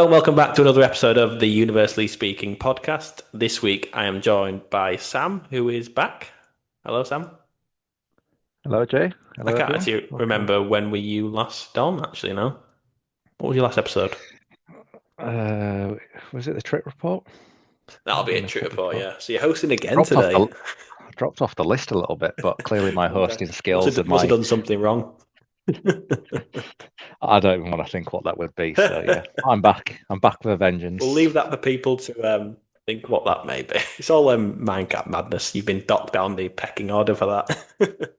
Hello and welcome back to another episode of the Universally Speaking podcast. This week I am joined by Sam, who is back. Hello, Sam. Hello, Jay. I Hello, can't everyone. actually Welcome. remember when were you last on, actually, no? What was your last episode? Uh, was it the trip report? Might That'll have be a been the trip trip report, report. yeah. So you're hosting again Dropped off today. the dropped off the list a little bit, but clearly my Okay. hosting You skills and must have my done something wrong. I don't even want to think what that would be. So yeah, I'm back. I'm back with a We'll vengeance. leave that for people to think what that may be. It's all Minecraft madness. You've been docked down the pecking order for that.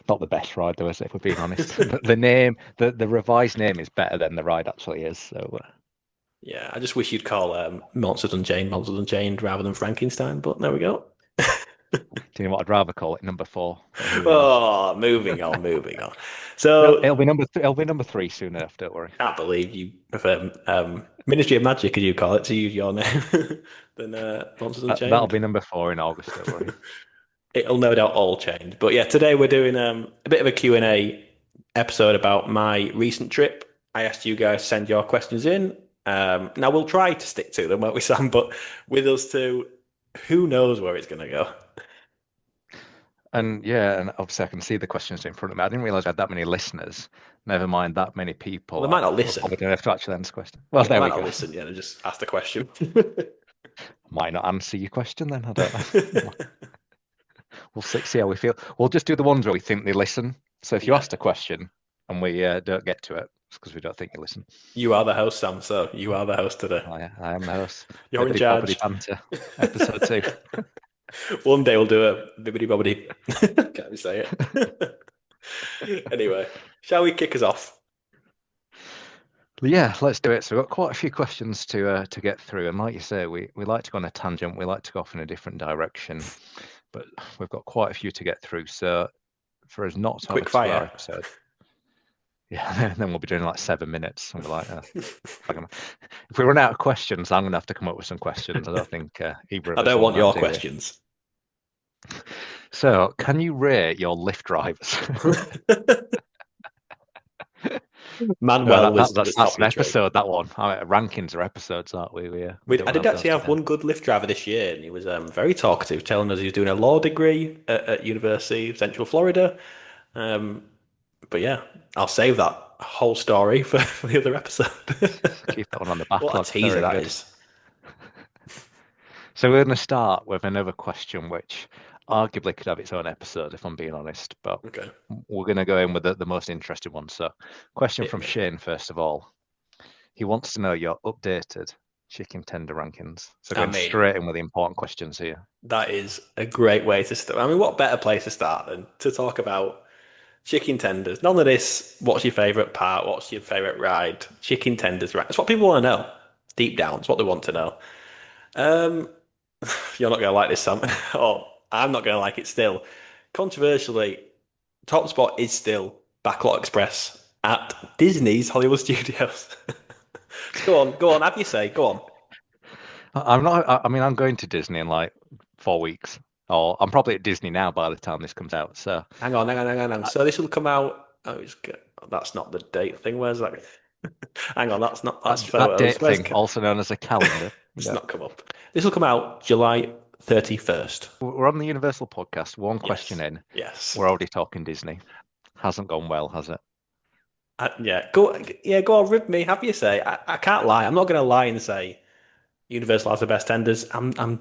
Not the best ride though, is it, if we're being honest. The name, the revised name is better than the ride actually is. So Yeah, I just wish you'd call Monsters Unchained rather than Frankenstein, but there we go. do you know what I'd rather call it? Number four. But who knows? Oh, moving on, moving on. It'll, So, it'll be it'll be number three soon enough. Don't worry. can't believe you prefer Ministry of Magic, as you call it, to use your name than Monsters That'll Unchained. be number four in August. Don't worry. It'll no doubt all change. But yeah, today we're doing a bit of a Q&A episode about my recent trip. I asked you guys to send your questions in. Now we'll try to stick to them, won't we, Sam? But with us two, who knows where it's going to go? And yeah, and obviously I can see the questions in front of me. I didn't realize I had that many listeners. Never mind that many Well, people. they might not We're listen. probably going to have to actually answer the question. Well, Yeah, they there might we not go. listen. Yeah, they just ask the question. Might not answer your question then. I don't know. We'll see how we feel. We'll just do the ones where we think they listen. So if you Yeah, asked a question and we don't get to it, it's because we don't think you listen. you are the host, Sam. So you are the host today. I am the host. You're in Bibbidi Bobbidi charge. Banter, episode two. One day we'll do a bibbidi bobbidi. Can't even say it. Anyway, shall we kick us off? Yeah, let's do it. So we've got quite a few questions to get through, and like you say, we like to go on a tangent. We like to go off in a different direction, but we've got quite a few to get through. So for us not to have a Quick 2 hour fire. episode, yeah, then we'll be doing like 7 minutes, and we're like, if we run out of questions, I'm gonna have to come up with some questions. I don't think either I of us don't want want that, your do we? questions. So, can you rate your Lyft drivers? No, Manuel was that's top an notch rate. episode. That one. Rankings are episodes, aren't we? We don't I want to did have those actually have together. one good Lyft driver this year, and he was very talkative, telling us he was doing a law degree at University of Central Florida. Um, but yeah, I'll save that whole story for the other episode. Keep that one on the What a backlog. teaser Very that good. is. So we're going to start with another question, which arguably could have its own episode, if I'm being honest. But Okay. we're going to go in with the most interesting one. So, question Hit from me. Shane, first of all. He wants to know your updated chicken tender rankings. So, I going mean, straight in with the important questions here. that is a great way to start. I mean, what better place to start than to talk about chicken tenders? None of this, what's your favourite part? What's your favourite ride? Chicken tenders, right? That's what people want to know. Deep down, it's what they want to know. Um, you're not going to like this, Sam. Oh, I'm not going to like it still. Controversially, top spot is still Backlot Express at Disney's Hollywood Studios. Go on, have your say, go on. I'm not. I mean, I'm going to Disney in like 4 weeks, or I'm probably at Disney now by the time this comes out. So Hang on. uh, So this will come out. That's not the date thing. Where's that? Hang on, that's that photos. date thing, also known as a calendar. It's Yeah, not come up. This will come out July 31st. we're on the Universal podcast. One question Yes, in, yes. we're already talking Disney. Hasn't gone well, has it? Yeah, go on, rib me. Have you say? I can't lie. I'm not going to lie and say Universal has the best tenders. I'm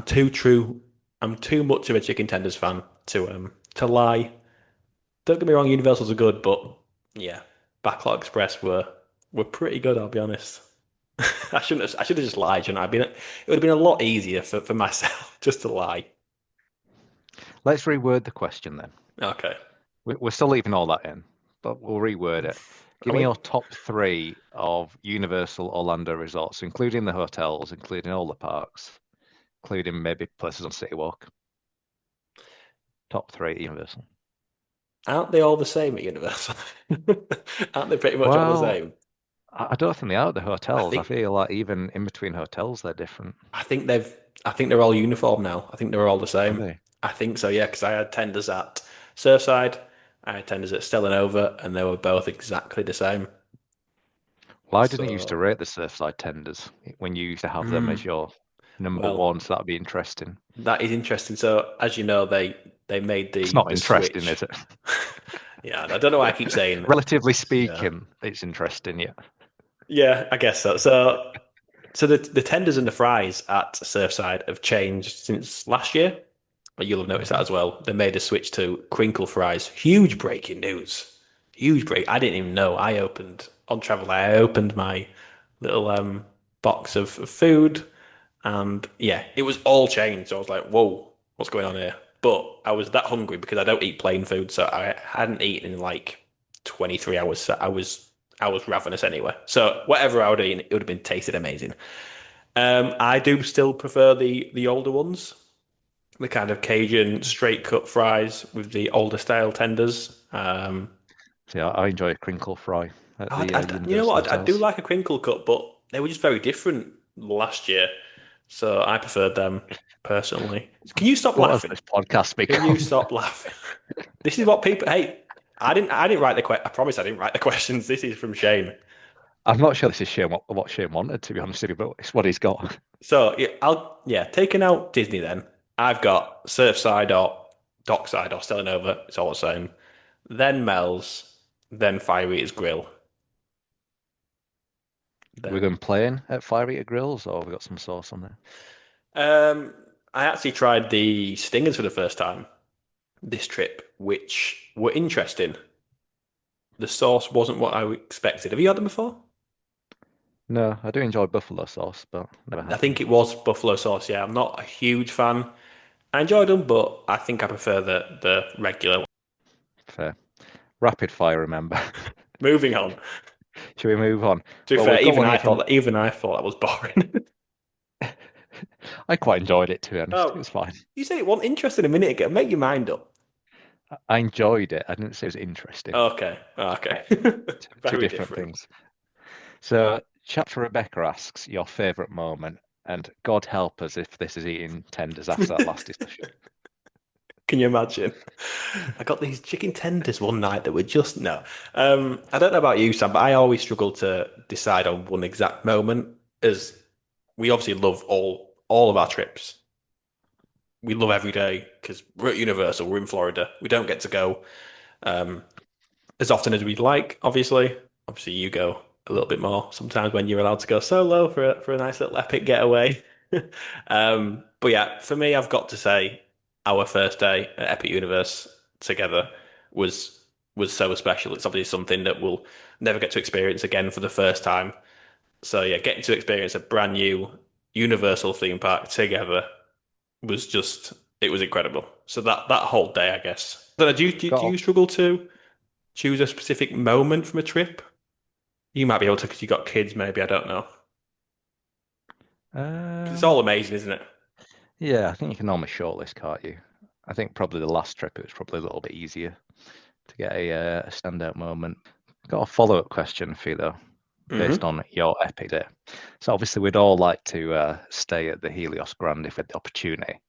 too true. I'm too much of a chicken tenders fan to lie. Don't get me wrong, Universals are good, but yeah, Backlot Express were pretty good. I'll be honest. I should have just lied, shouldn't I? It would have been a lot easier for myself just to lie. Let's reword the question then. Okay. We're still leaving all that in, but we'll reword it. Give Are me we? your top three of Universal Orlando resorts, including the hotels, including all the parks, including maybe places on City Walk. Top three at Universal. Aren't they all the same at Universal? Aren't they pretty much all the Well, same? I don't think they are at the I hotels. I think feel like even in between hotels, they're different. I think they've I think they're all uniform now. I think they're all the Are same. they? I think so, yeah, because I had tenders at Surfside, I had tenders at Stellanova, and they were both exactly the same. Well, I didn't used to So, rate the Surfside tenders when you used to have them as mm, your number well, one, so that'd be interesting. that is interesting. So, as you know, they made It's not the interesting, switch. is it? Yeah, I don't know why I keep saying. Relatively Yeah, speaking, it's interesting, yeah. yeah, I guess so. So the tenders and the fries at Surfside have changed since last year. You'll have noticed that Hmm. as well. They made a switch to crinkle fries. Huge breaking news. Huge break. I didn't even know. I opened on travel. I opened my little box of food, and yeah, it was all changed. So I was like, "Whoa, what's going on here?" But I was that hungry because I don't eat plain food, so I hadn't eaten in like 23 hours. So I was ravenous anyway. So whatever I would eat, it would have been tasted amazing. I do still prefer the older ones, the kind of Cajun straight cut fries with the older style tenders. So yeah, I enjoy a crinkle fry at the You know Universal what? I do hotels. like a crinkle cut, but they were just very different last year, so I preferred them personally. Can you stop What has laughing? this podcast Can you become? stop laughing? This is what people. Hey, I didn't write the I promise I didn't write the questions. This is from Shane. I'm not sure this is Shane, what Shane wanted, to be honest with you, but it's what he's got. So yeah, taking out Disney then. I've got Surfside or Dockside or Stelling Over. It's all the same. Then Mel's, then Fire Eaters Grill. We're Then going plain at Fire Eater Grills, or we got some sauce on there? I actually tried the Stingers for the first time this trip, which were interesting. The sauce wasn't what I expected. Have you had them before? No, I do enjoy buffalo sauce, but never I had them. think it was buffalo sauce. Yeah, I'm not a huge fan. I enjoyed them, but I think I prefer the regular one. Fair. Rapid fire, remember. Moving on. Should we move on? To be Well, fair, we've got one here from. even I thought that was boring. I quite enjoyed it, to be honest. It Oh, was fine. you said it wasn't interesting a minute ago. Make your mind up. I enjoyed it. I didn't say it was interesting. Okay, okay. Two Very different different. things. So, Chapter Rebecca asks your favourite moment, and God help us if this is eating tenders after that last discussion. Can you imagine? I got these chicken tenders one night that were just no. I don't know about you, Sam, but I always struggle to decide on one exact moment. As we obviously love all of our trips. We love every day because we're at Universal. We're in Florida. We don't get to go um, as often as we'd like. Obviously, you go a little bit more sometimes when you're allowed to go solo for a nice little epic getaway. But yeah, for me, I've got to say our first day at Epic Universe together was was so special. It's obviously something that we'll never get to experience again for the first time. So yeah, getting to experience a brand new Universal theme park together was just it was incredible. So that whole day, I guess. I don't know, do Got you struggle to choose a specific moment from a trip? You might be able to because you got kids, maybe. I don't know. 'Cause it's um, all amazing, isn't it? yeah, I think you can almost shortlist, can't you? I think probably the last trip it was probably a little bit easier to get a standout moment. Got a follow-up question for you though, based Hmm. on your epic day. So obviously we'd all like to stay at the Helios Grand if we had the opportunity.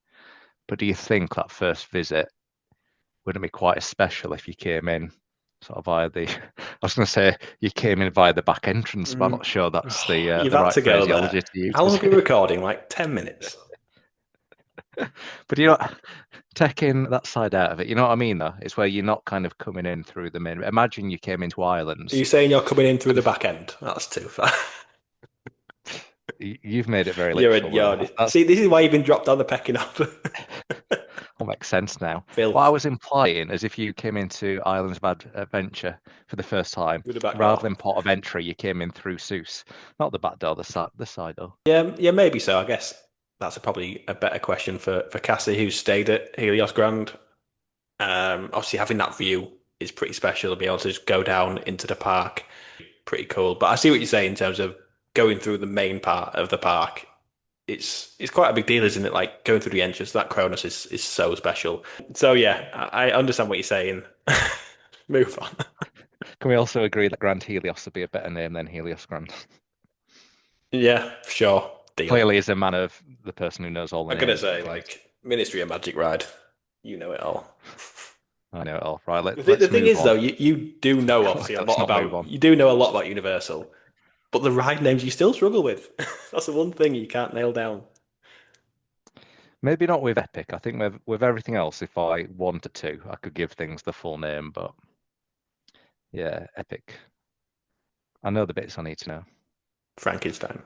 But do you think that first visit wouldn't it be quite as special if you came in sort of via the I was going to say you came in via the back entrance, but I'm not sure that's You've the had right to go there. phraseology to use, How long is have we it? been recording? Like 10 minutes. But you know, taking that side out of it, you know what I mean though? It's where you're not kind of coming in through the main. Imagine you came into Are you Islands. saying you're coming in through And the back end? That's too far. you've made it very You're literal a with you're that. That's see, this is why you've been dropped down the pecking order. all makes sense now. What I Filth was implying is if you came into Islands of Adventure for the first time, through the back rather door. than port of entry, you came in through Seuss, not the back door, the side door. Yeah, yeah, maybe so. I guess that's probably a better question for Cassie, who's stayed at Helios Grand. Obviously, having that view is pretty special to be able to just go down into the park. Pretty cool. But I see what you're saying in terms of going through the main part of the park. It's quite a big deal, isn't it? Like going through the entrance, that Cronus is so special. So yeah, I understand what you're saying. Move on. Can we also agree that Grand Helios would be a better name than Helios Grand? Yeah, sure. Deal. Clearly, as a man of the person who knows all the I'm gonna names of say things. like Ministry of Magic Ride. You know it all. I know it all. Right, The let's thing move is though, on. you do know Like, obviously a lot let's not move about on. you do know a lot about Universal. But the ride names you still struggle with. That's the one thing you can't nail down. Maybe not with Epic. I think with everything else, if I wanted to, I could give things the full name. But yeah, Epic. I know the bits I need to know. Frankenstein.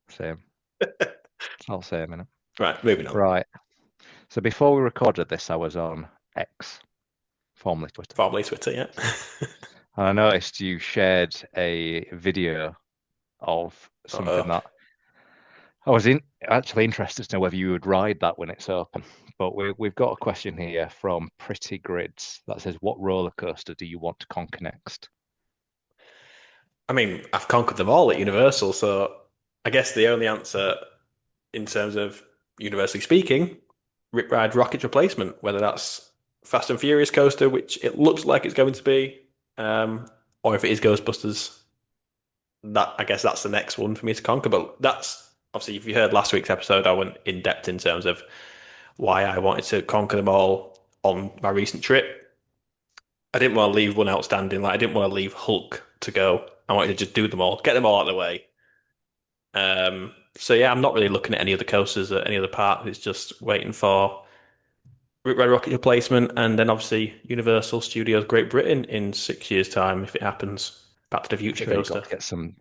Same. It's all same, innit? Right, moving on. Right. So before we recorded this, I was on X, formerly Twitter, Formerly Twitter, yeah. and I noticed you shared a video of something Uh-oh. that I was actually interested to know whether you would ride that when it's open. But we've got a question here from Pretty Grids that says, "What roller coaster do you want to conquer next?" I mean, I've conquered them all at Universal, so I guess the only answer in terms of universally speaking, Rip Ride Rocket's replacement, whether that's Fast and Furious coaster, which it looks like it's going to be, or if it is Ghostbusters, that I guess that's the next one for me to conquer. But that's obviously, if you heard last week's episode, I went in depth in terms of why I wanted to conquer them all on my recent trip. I didn't want to leave one outstanding. Like I didn't want to leave Hulk to go. I wanted to just do them all, get them all out of the way. So yeah, I'm not really looking at any other coasters at any other park. It's just waiting for Red Rocket replacement, and then obviously Universal Studios Great Britain in 6 years' time if it happens. Back to the I'm Future sure you've got coaster. to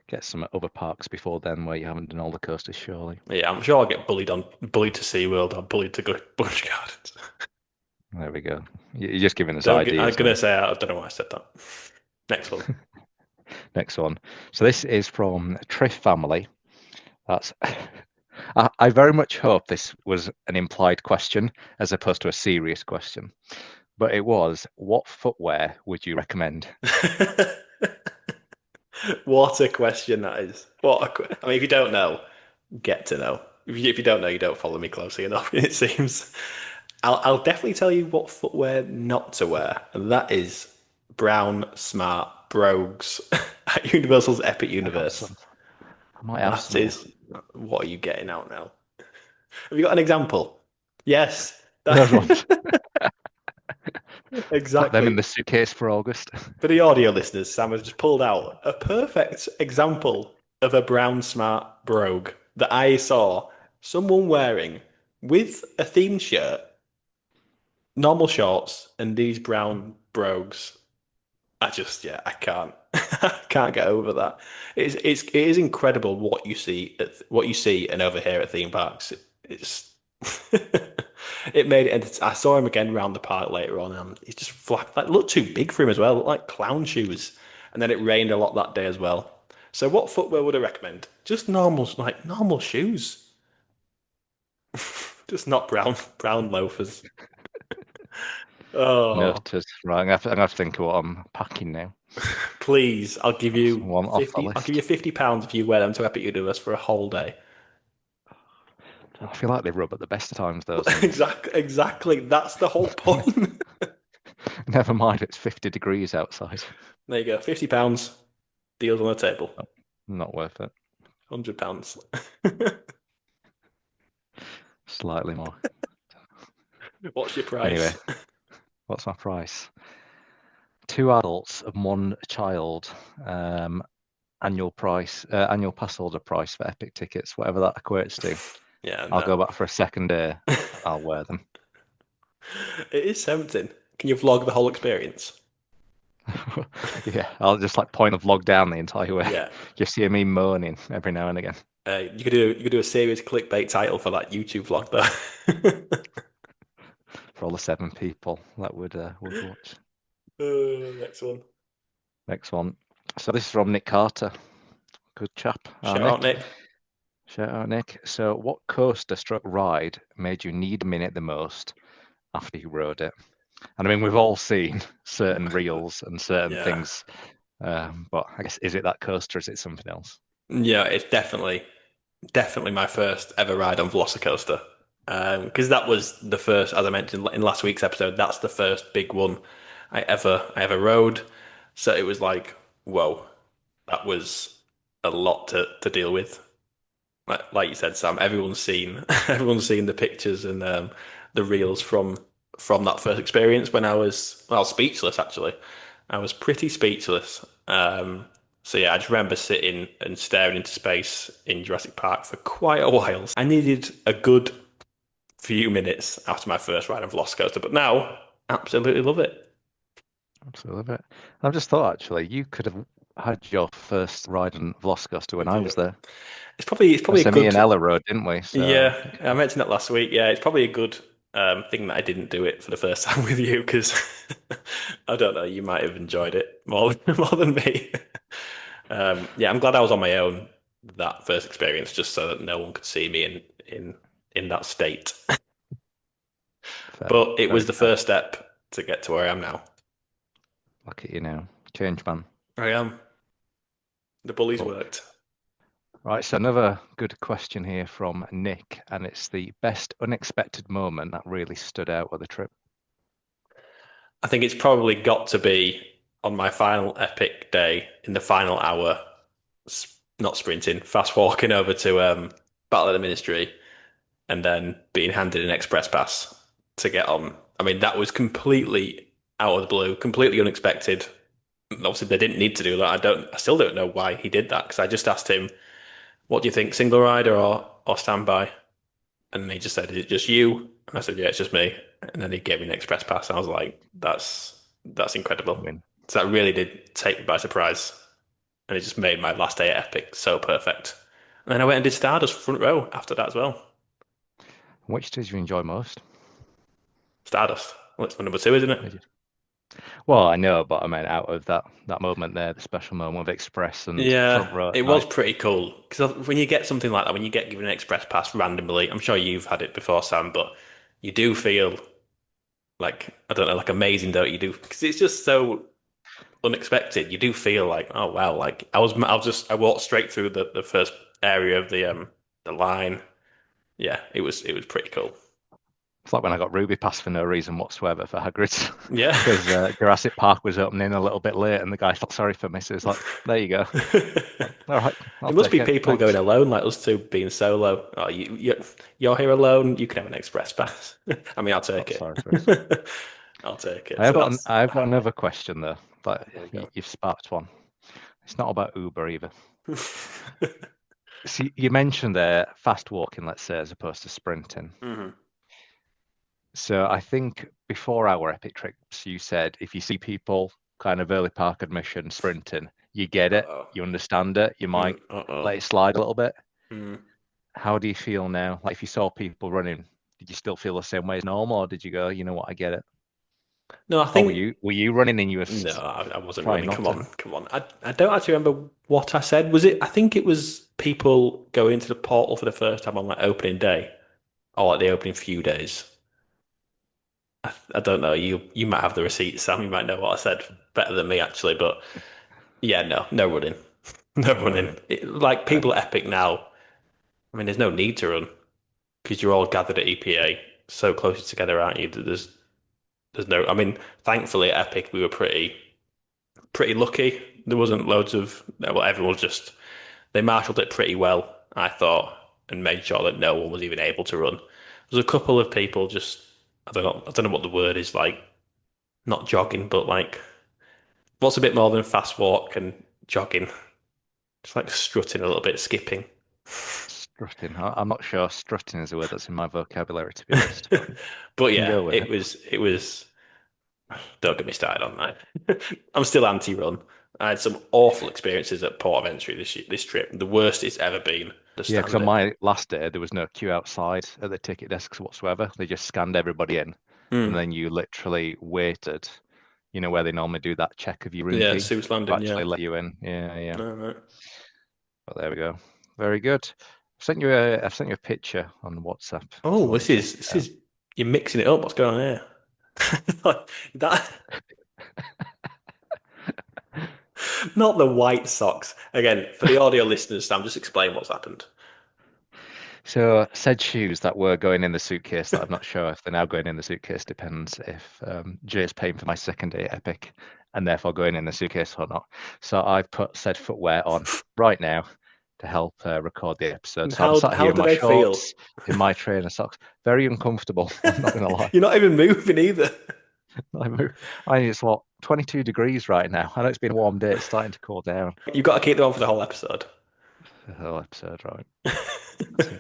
get some other parks before then where you haven't done all the coasters, surely. Yeah, I'm sure I'll get bullied to SeaWorld or bullied to go Busch Gardens. There we go. You're just giving us Don't get, I'm ideas gonna now. say I don't know why I said that. Next one. Next one. So this is from Triff Family. That's I very much hope this was an implied question as opposed to a serious question. But it was, what footwear would you recommend? What a question that is. I mean, if you don't know, get to know. If you don't know, you don't follow me closely enough, it seems. I'll definitely tell you what footwear not to wear, and that is brown smart brogues at Universal's Epic I got Universe. some. I might have That some here. is, what are you getting out now? Have you got an example? Yes, Those ones. Put them in exactly. the suitcase for August. For the audio listeners, Sam has just pulled out a perfect example of a brown smart brogue that I saw someone wearing with a themed shirt, normal shorts, and these brown brogues. Yeah, I can't, I can't get over that. It is incredible what you see what you see and over here at theme parks. It's it made it. I saw him again around the park later on, and he's just flat. Like looked too big for him as well. Looked like clown shoes. And then it rained a lot that day as well. So what footwear would I recommend? Just normal, like normal shoes. Just not brown loafers. Oh, Noted. Right, I'm gonna have to think of what I'm packing now. please, That's one off the I'll give list. you £50 if you wear them to Epic Universe for a whole day. I feel like they rub at the best of times, those things. Exactly. That's the whole point. Never mind, it's 50 degrees outside. There you go. £50. Deals on the table. Oh, not worth it. £100. Slightly more. What's your Anyway, price? what's my price? Two adults and one child. Annual pass holder price for Epic tickets, whatever that equates to. Yeah, I'll no. go back for a second day. I'll wear them. It is tempting. Can you vlog the whole experience? Yeah, I'll just like point of log down the entire way. Yeah. Just hear me moaning every now and again You could do a serious clickbait title for that YouTube vlog though. for all the 7 people that would watch. Next one. Next one. So this is from Nick Carter. Good chap, Shout out Nick. Nick. Shout out, Nick. So, what coaster stroke ride made you need a minute the most after you rode it? And I mean, we've all seen certain reels and certain Yeah. things, but I guess is it that coaster? Or is it something else? Yeah, it's definitely my first ever ride on Velocicoaster. Because that was the first, as I mentioned in last week's episode, that's the first big one I ever rode. So it was like, whoa, that was a lot to deal with. Like you said, Sam, everyone's seen everyone's seen the pictures and the reels from that first experience when I was speechless. Actually, I was pretty speechless. Um, so yeah, I just remember sitting and staring into space in Jurassic Park for quite a while. I needed a good few minutes after my first ride of Velocicoaster, but now absolutely love it. Absolutely. It. I've just thought actually you could have had your first ride on Velocicoaster when I Yeah. was there. It's probably a So me good. and Ella rode, didn't we? So Yeah, I mentioned that last week. Yeah, it's probably a good thing that I didn't do it for the first time with you because I don't know, you might have enjoyed it more more than me. Yeah, I'm glad I was on my own that first experience, just so that no one could see me in that state. fair, But it very was the fair. first step to get to where I am now. Look at you now, change man. I am. The bullies Cool. worked. Right, so another good question here from Nick, and it's the best unexpected moment that really stood out of the trip. I think it's probably got to be on my final epic day in the final hour, not sprinting, fast walking over to Battle of the Ministry and then being handed an express pass to get on. I mean, that was completely out of the blue, completely unexpected. Obviously, they didn't need to do that. I still don't know why he did that because I just asked him, "What do you think, single rider or standby?" And he just said, "Is it just you?" And I said, "Yeah, it's just me." And then he gave me an express pass. And I was like, "That's incredible." Win. So that really did take me by surprise, and it just made my last day at Epic so perfect. And then I went and did Stardust front row after that as well. Which did you enjoy most? Stardust. Well, it's my number two, isn't it? Did you? Well, I know, but I mean, out of that moment there, the special moment of Express and Yeah, front row at it was night. pretty cool because when you get something like that, when you get given an express pass randomly, I'm sure you've had it before, Sam, but you do feel like, I don't know, like amazing, don't you? Do because it's just so unexpected. You do feel like, oh wow, like I walked straight through the first area of the line. Yeah, it was pretty cool. It's like when I got Ruby Pass for no reason whatsoever for Hagrid's, Yeah. because Jurassic Park was opening a little bit late, and the guy felt sorry for me, so he's like, "There you go." Like, all right, I'll There must take be it. people going Thanks. alone like us two being solo. Oh, you're here alone. You can have an express pass. I mean, I'll take Felt sorry for us. it. I'll take it. So that's I've got another question though, but there we go. you've sparked one. It's not about Uber either. See, you mentioned there fast walking, let's say, as opposed to sprinting. hmm So I think before our epic trips, you said if you see people kind of early park admission sprinting, you get it, Uh-oh. you understand it, you might Uh-oh. let it slide a little bit. Mm. How do you feel now? Like if you saw people running, did you still feel the same way as normal, or did you go, you know what, I get it? No, I Or think were you running and you were no, I wasn't trying running. not Come to? on, come on. I don't actually remember what I said. Was it? I think it was people going into the portal for the first time on like opening day or like the opening few days. I don't know. You might have the receipt, Sam. You might know what I said better than me actually, but yeah, no running, no No running. running. Like Fair people enough. at Epic now. I mean, there's no need to run because you're all gathered at EPA so close together, aren't you? There's no. I mean, thankfully at Epic we were pretty lucky. There wasn't loads of. Well, everyone was just. They marshaled it pretty well, I thought, and made sure that no one was even able to run. There's a couple of people just. I don't know what the word is like. Not jogging, but like what's a bit more than fast walk and jogging? Just like strutting a little bit, skipping. Strutting. I'm not sure strutting is a word that's in my vocabulary, to be honest, but But can yeah, go with it. it was. Don't get me started on that. I'm still anti-run. I had some awful experiences at port of entry this trip. The worst it's ever been. To Yeah, because stand on it. my last day, there was no queue outside at the ticket desks whatsoever. They just scanned everybody in, and Mm. then you literally waited, where they normally do that check of your room Yeah, key Sue's to Landing. Yeah. actually let you in. Yeah, yeah. All right. But there we go. Very good. I've sent you a picture on WhatsApp if you Oh, want to this check is it this out. is you're mixing it up. What's going on here? Like, that not the white socks. Again, for the audio listeners, Sam, just explain what's happened. So said shoes that were going in the suitcase that I'm not sure if they're now going in the suitcase depends if Jay's paying for my second day at Epic and therefore going in the suitcase or not. So I've put said footwear on right now to help record the episode. And So I'm how sat how here in do my they feel? shorts, in my trainer socks, very uncomfortable. I'm not gonna lie. You're not even moving either. I mean, it's what, 22 degrees right now. I know it's been a warm day. It's starting to cool down. You've got to keep them on for the whole episode. The whole episode, right?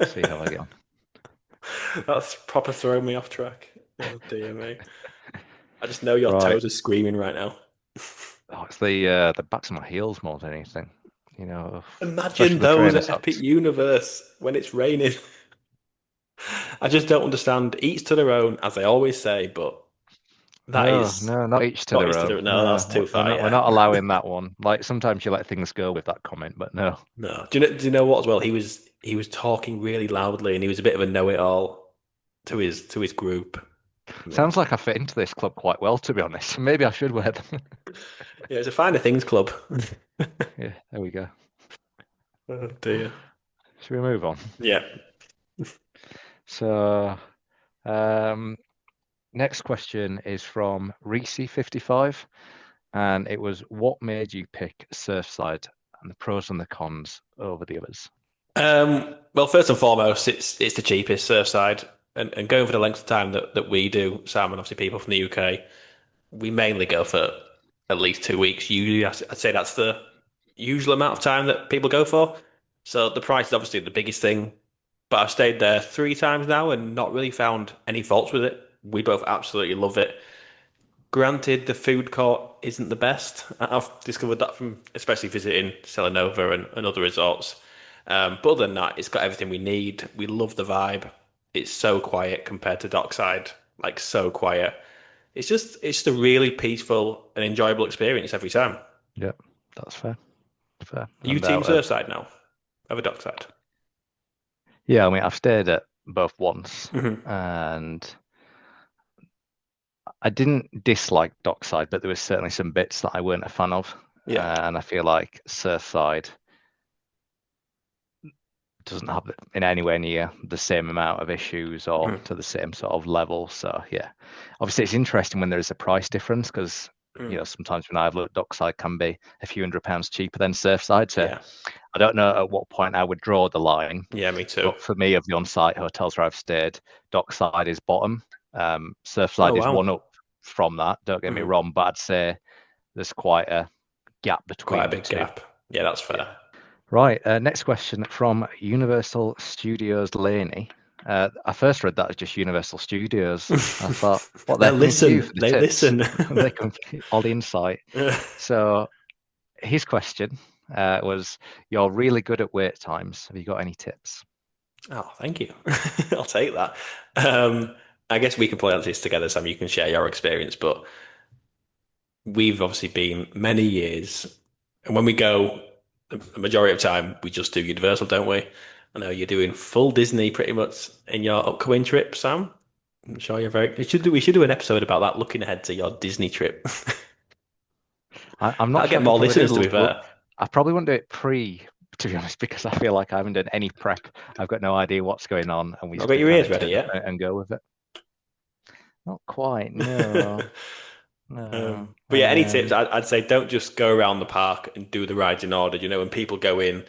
See how I get on. That's proper throwing me off track. Oh dear me. I just know your Right. toes are screaming right now. Oh, it's the backs of my heels more than anything. You know, Imagine especially the those trainer at Epic socks. Universe when it's raining. I just don't understand. Each to their own, as they always say, but that No, is no, not each to not their each to own. their. No, No, that's too we're far. not. We're Yeah. not allowing that one. Like sometimes you let things go with that comment, but no. No. Do you know what as well? He was talking really loudly, and he was a bit of a know-it-all to his group. I mean, Sounds like I fit into this club quite well, to be honest. Maybe I should wear them. yeah, it's a finer things club. Yeah, there we go. Oh dear. Should we move on? Yeah. So, um, next question is from Reese55, and it was, what made you pick Surfside and the pros and the cons over the others? Well, first and foremost, it's the cheapest Surfside, and going for the length of time that we do, Sam, and obviously people from the UK, we mainly go for at least 2 weeks. Usually, I'd say that's the usual amount of time that people go for. So the price is obviously the biggest thing, but I've stayed there 3 times now and not really found any faults with it. We both absolutely love it. Granted, the food court isn't the best. I've discovered that from especially visiting Selenova and other resorts. But other than that, it's got everything we need. We love the vibe. It's so quiet compared to Dockside, like so quiet. It's just a really peaceful and enjoyable experience every time. Are Yeah, that's fair. Fair. you No team doubt. Surfside now? Over Dockside? Yeah, I mean, I've stayed at both once, Hmm. and I didn't dislike Dockside, but there was certainly some bits that I weren't a fan of. Yeah. And I feel like Surfside doesn't have in anywhere near the same amount of issues or Hmm. to the same sort of level. So yeah, obviously it's interesting when there is a price difference because Hmm. sometimes when I've looked, Dockside can be a few £100s cheaper than Surfside. So Yeah. I don't know at what point I would draw the line, Yeah, me too. but for me, of the on-site hotels where I've stayed, Dockside is bottom. Oh Surfside is wow. one up from that. Don't get me Hmm. wrong, but I'd say there's quite a gap Quite a between the big two. gap. Yeah, that's Yeah. fair. Right. Next question from Universal Studios Laney. I first read that as just Universal Studios. I thought, what, They they're coming to you listen. for the They tips? listen. They come all the insight. So his question was, you're really good at wait times. Have you got any tips? Oh, thank you. I'll take that. Um, I guess we can play on this together, Sam. You can share your experience, but we've obviously been many years, and when we go, the majority of time we just do Universal, don't we? I know you're doing full Disney pretty much in your upcoming trip, Sam. I'm sure you're very. We should do an episode about that, looking ahead to your Disney trip. I'm not That'll sure get I could more probably do listeners, to it. be fair. I probably won't do it pre, to be honest, because I feel like I haven't done any prep. I've got no idea what's going on, and we Not just got can your kind ears of ready turn up yet? and go with it. Not quite, no, no. But yeah, any tips? I'd say don't just go around the park and do the rides in order. When people go in,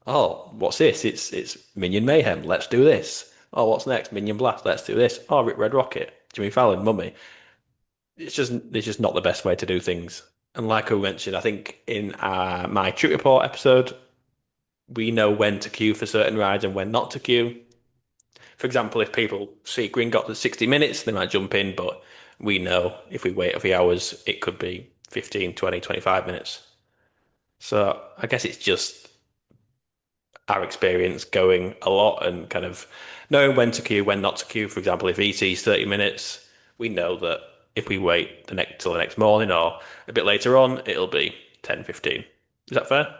oh, what's this? It's Minion Mayhem. Let's do this. Oh, what's next? Minion Blast. Let's do this. Oh, Red Rocket. Jimmy Fallon, Mummy. It's just not the best way to do things. And like I mentioned, I think in my trip report episode, we know when to queue for certain rides and when not to queue. For example, if people see Gringotts at 60 minutes, they might jump in, but we know if we wait a few hours, it could be 15, 20, 25 minutes. So I guess it's just our experience going a lot and kind of knowing when to queue, when not to queue. For example, if ET is 30 minutes, we know that if we wait till the next morning or a bit later on, it'll be 10, 15. Is that fair?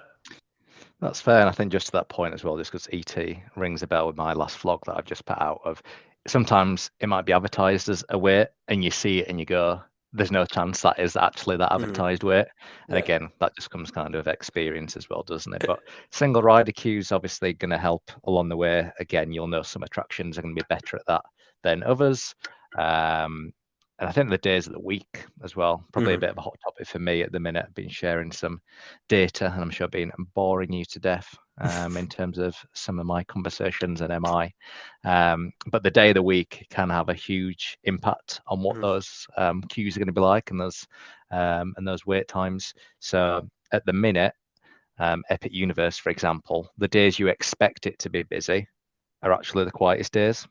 That's fair, and I think just to that point as well, just because ET rings a bell with my last vlog that I've just put out of, sometimes it might be advertised as a wait, and you see it and you go, there's no chance that is actually that Mhm. advertised wait. And Yeah. again, that just comes kind of experience as well, doesn't it? But single rider queues obviously going to help along the way. Again, you'll know some attractions are going to be better at that than others. And I think the days of the week as well, probably a Mhm. bit of a hot topic for me at the minute. I've been sharing some data, and I'm sure being boring you to death. in terms of some of my conversations and MI. But the day of the week can have a huge impact on what Mhm. those queues are going to be like and those wait times. So at the minute, Epic Universe, for example, the days you expect it to be busy are actually the quietest days.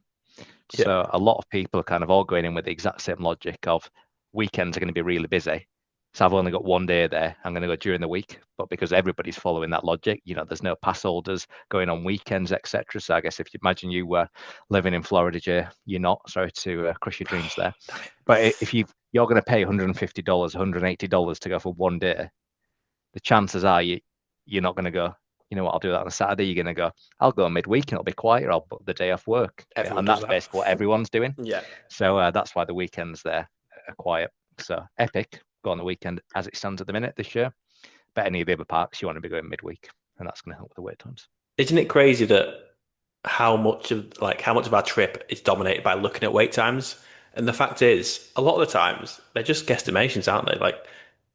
Yeah, So a lot of people are kind of all going in with the exact same logic of weekends are going to be really busy. So I've only got one day there. I'm going to go during the week, but because everybody's following that logic, there's no pass holders going on weekends, etc. So I guess if you imagine you were living in Florida, Jay, you're not. Sorry to crush your dreams there. damn it. But if you're going to pay $150, $180 to go for one day, the chances are you're not going to go, you know what, I'll do that on a Saturday. You're going to go, I'll go midweek and it'll be quieter. I'll book the day off work. Everyone And does that's that. basically what everyone's doing. Yeah. So that's why the weekends there are quiet. So Epic, go on the weekend as it stands at the minute this year. But any of the other parks, you want to be going midweek. And that's going to help with the wait times. Isn't it crazy that how much of our trip is dominated by looking at wait times? And the fact is, a lot of the times they're just guesstimations, aren't they? Like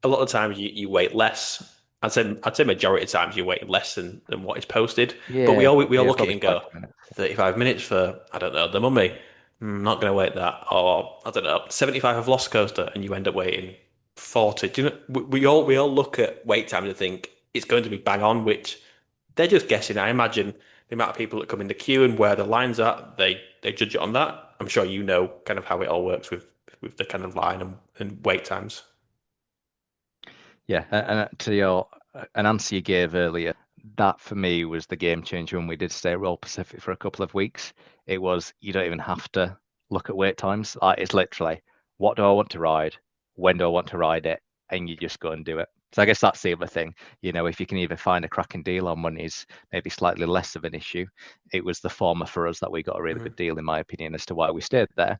a lot of the times you wait less. I'd say majority of times you wait less than what is posted. But we Yeah, all yeah, look at it probably and go, 5 minutes. 35 minutes for, I don't know, the mummy. Not going to wait that. Or I don't know, 75 of Lost Coaster, and you end up waiting 40. Do you know, we all look at wait times and think it's going to be bang on, which they're just guessing. I imagine the amount of people that come in the queue and where the lines are, they judge it on that. I'm sure you know kind of how it all works with the kind of line and wait times. Yeah, and to your an answer you gave earlier, that for me was the game changer when we did stay at Royal Pacific for a couple of weeks. It was you don't even have to look at wait times. It's literally what do I want to ride, when do I want to ride it, and you just go and do it. So I guess that's the other thing. If you can either find a cracking deal on one is maybe slightly less of an issue. It was the former for us that we got a really Mhm, good deal, in my opinion, as to why we stayed there.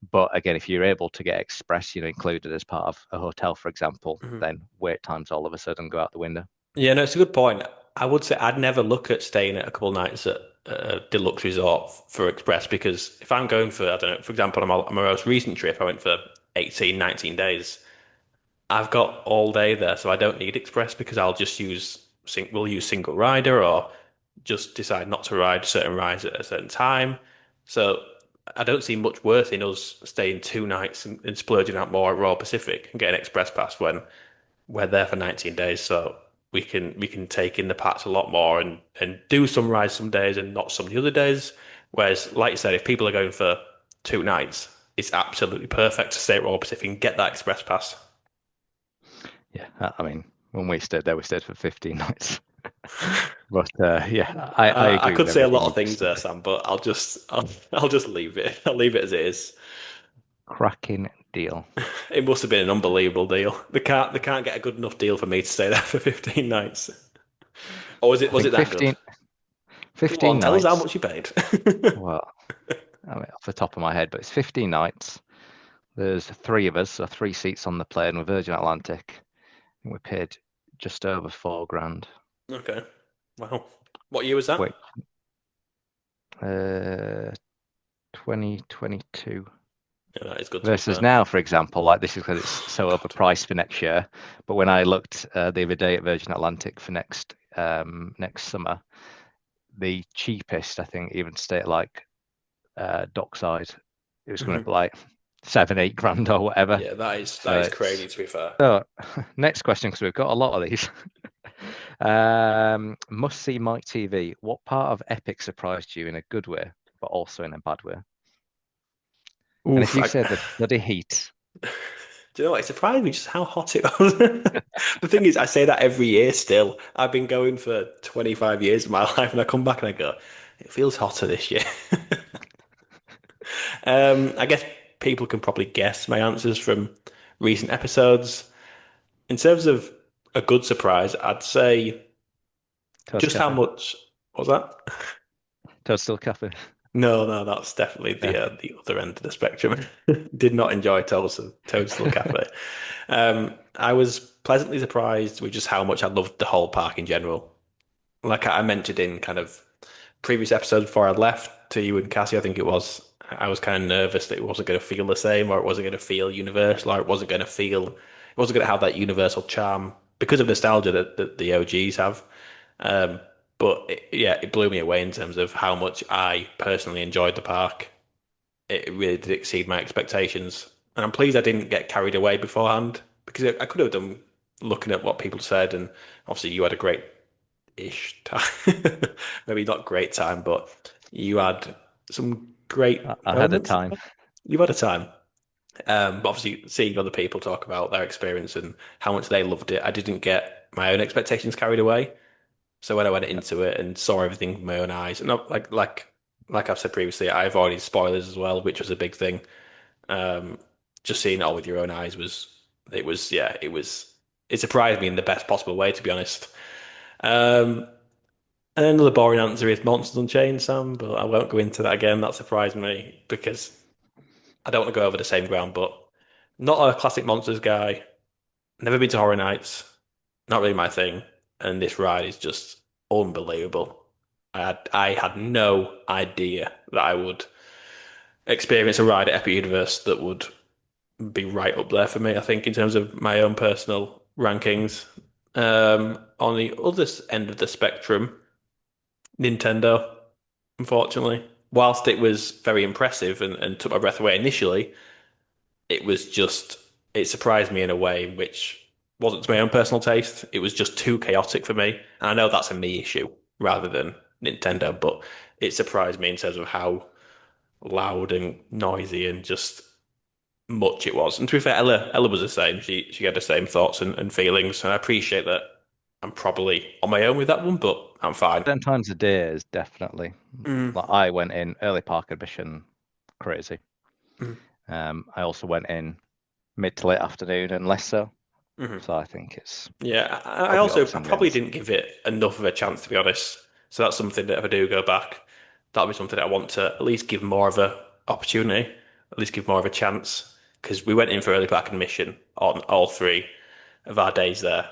But again, if you're able to get express, included as part of a hotel, for example, mhm. then wait times all of a sudden go out the window. Yeah, no, it's a good point. I would say I'd never look at staying at a couple of nights at a deluxe resort for Express because if I'm going for, I don't know, for example, on my most recent trip, I went for 18, 19 days. I've got all day there, so I don't need Express because we'll use single rider or just decide not to ride certain rides at a certain time. So I don't see much worth in us staying 2 nights and splurging out more at Royal Pacific and getting Express Pass when we're there for 19 days. So we can take in the parts a lot more and do some rides some days and not some the other days. Whereas, like you said, if people are going for 2 nights, it's absolutely perfect to stay at Royal Pacific and get that Express Pass. Yeah, I mean, when we stayed there, we stayed for 15 nights. But yeah, I I agree with could say a everything lot you of things just said. there, Sam, but I'll just leave it. I'll leave it as it is. Cracking deal. It must have been an unbelievable deal. They can't get a good enough deal for me to stay there for 15 nights. Or was it I was think it that good? 15, Come on, 15 tell us how nights. much you paid. Well, I mean, off the top of my head, but it's 15 nights. There's three of us, so three seats on the plane with Virgin Atlantic. And we paid just over 4 grand. Okay. Wow. What year was that? Wait, uh, 2022 Yeah, that is good to be versus fair. now, for example, like this is because it's so God. overpriced for next year. But when I looked the other day at Virgin Atlantic for next summer, the cheapest I think even stay at like dockside, it was going to Mhm. be like 7, 8 grand or whatever. Yeah, that is So crazy to be fair. so next question because we've got a lot of these. Must see Mike TV. What part of Epic surprised you in a good way, but also in a bad way? And if Oof. you said the bloody heat, Do you know what? It surprised me just how hot it was. The thing is, I say that every year still. I've been going for 25 years of my life, and I come back and I go, it feels hotter this year. I guess people can probably guess my answers from recent episodes. In terms of a good surprise, I'd say Toast just how Cafe, much what was that? Toadstool Cafe. No, no, that's definitely Yeah, the other end of the spectrum. Did not enjoy Toadstool Cafe. I was pleasantly surprised with just how much I loved the whole park in general. Like I mentioned in kind of previous episodes before I left to you and Cassie, I think it was, I was kind of nervous that it wasn't going to feel the same, or it wasn't going to feel universal, or it wasn't going to have that universal charm because of nostalgia that the OGs have. But yeah, it blew me away in terms of how much I personally enjoyed the park. It really did exceed my expectations. And I'm pleased I didn't get carried away beforehand because I could have done looking at what people said. And obviously, you had a great-ish time. Maybe not great time, but you had some great I had a moments. time. You had a time. But obviously, seeing other people talk about their experience and how much they loved it, I didn't get my own expectations carried away. So when I went Yep. into it and saw everything with my own eyes, and like I've said previously, I avoided spoilers as well, which was a big thing. Um, just seeing it all with your own eyes it surprised me in the best possible way, to be honest. Um, and then another boring answer is Monsters Unchained, Sam, but I won't go into that again. That surprised me because I don't want to go over the same ground, but not a classic monsters guy. Never been to Horror Nights. Not really my thing. And this ride is just unbelievable. I had no idea that I would experience a ride at Epic Universe that would be right up there for me, I think, in terms of my own personal rankings. On the other end of the spectrum, Nintendo, unfortunately. Whilst it was very impressive and took my breath away initially, it was just it surprised me in a way which wasn't to my own personal taste. It was just too chaotic for me. And I know that's a me issue rather than Nintendo, but it surprised me in terms of how loud and noisy and just much it was. And to be fair, Ella was the same. She had the same thoughts and feelings, and I appreciate that. I'm probably on my own with that one, but I'm fine. 10 times a day is definitely Mm, like I went in early park admission, crazy. mm, I also went in mid to late afternoon and less so. mm. So I think it's Yeah, probably odds I and probably ends. didn't give it enough of a chance to be honest. So that's something that if I do go back, that'll be something that I want to at least give more of a opportunity, at least give more of a chance. Because we went in for early back admission on all three of our days there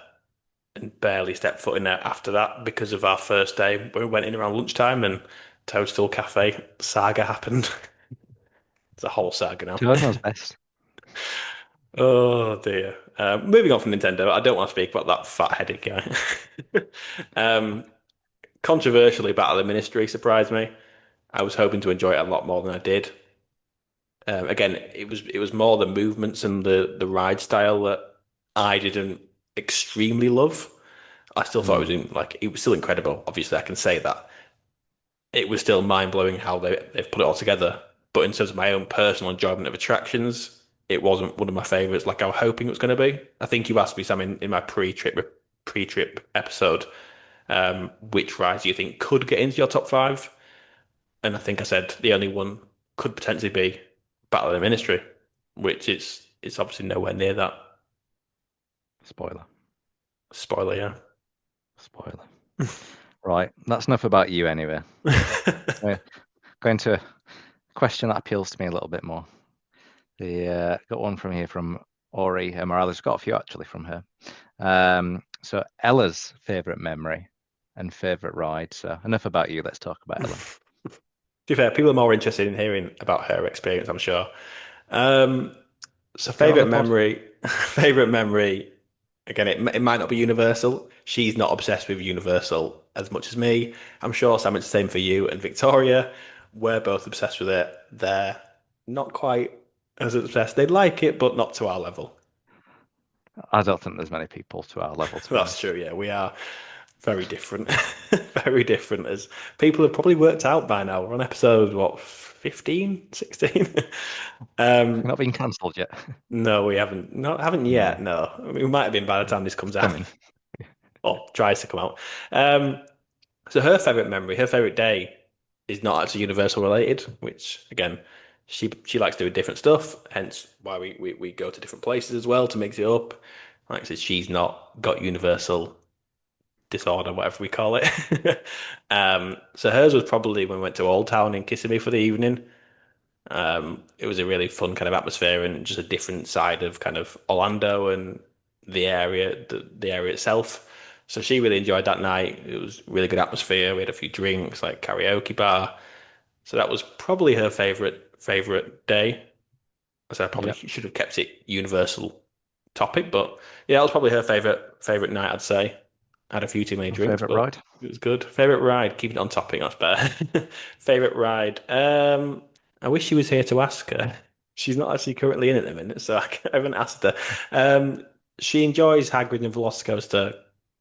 and barely stepped foot in there after that because of our first day. We went in around lunchtime and Toadstool Cafe saga happened. It's a whole saga now. Joe knows best. Oh dear. Moving on from Nintendo, I don't want to speak about that fat-headed guy. um, Controversially, Battle of the Ministry surprised me. I was hoping to enjoy it a lot more than I did. Again, it was more the movements and the ride style that I didn't extremely love. I still thought Mm. it was still incredible. Obviously, I can say that it was still mind blowing how they've put it all together. But in terms of my own personal enjoyment of attractions, it wasn't one of my favorites like I was hoping it was going to be. I think you asked me some in my pre-trip episode, which rides do you think could get into your top five? And I think I said the only one could potentially be Battle of the Ministry, which it's obviously nowhere near that. Spoiler. Spoiler, yeah. Spoiler. Right. That's enough about you anyway. We're going to a question that appeals to me a little bit more. Got one from here from Ori Morales. Got a few actually from her. So Ella's favorite memory and favorite ride. So enough about you. Let's talk about Ella. To be fair, people are more interested in hearing about her experience, I'm sure. Um, so Get on favorite the pod. memory, favorite memory. Again, it might not be Universal. She's not obsessed with Universal as much as me. I'm sure Sam, it's the same for you and Victoria. We're both obsessed with it. They're not quite as obsessed. They like it, but not to our level. I don't think there's many people to our level, to be That's honest. true. Yeah, we are very different. Very different. As people have probably worked out by now. We're on episode, what, 15, 16? You're Um, not being cancelled yet. no, we haven't. No, haven't yet. No, No, I mean, we might have been by the time this comes it's out coming. or tries to come out. Um, so her favorite memory, her favorite day, is not actually Universal related. Which again, she likes doing different stuff. Hence why we go to different places as well to mix it up. Like I said, she's not got Universal disorder, whatever we call it. So hers was probably when we went to Old Town in Kissimmee for the evening. It was a really fun kind of atmosphere and just a different side of kind of Orlando and the area itself. So she really enjoyed that night. It was really good atmosphere. We had a few drinks, like karaoke bar. So that was probably her favorite day. So I probably Yep. should have kept it universal topic, but yeah, that was probably her favorite night, I'd say. Had a few too many And drinks, favorite but ride? it was good. Favorite ride, keep it on topic, that's better. Favorite ride. I wish she was here to ask her. She's not actually currently in at the minute, so I haven't asked her. Um, she enjoys Hagrid and Velocicoaster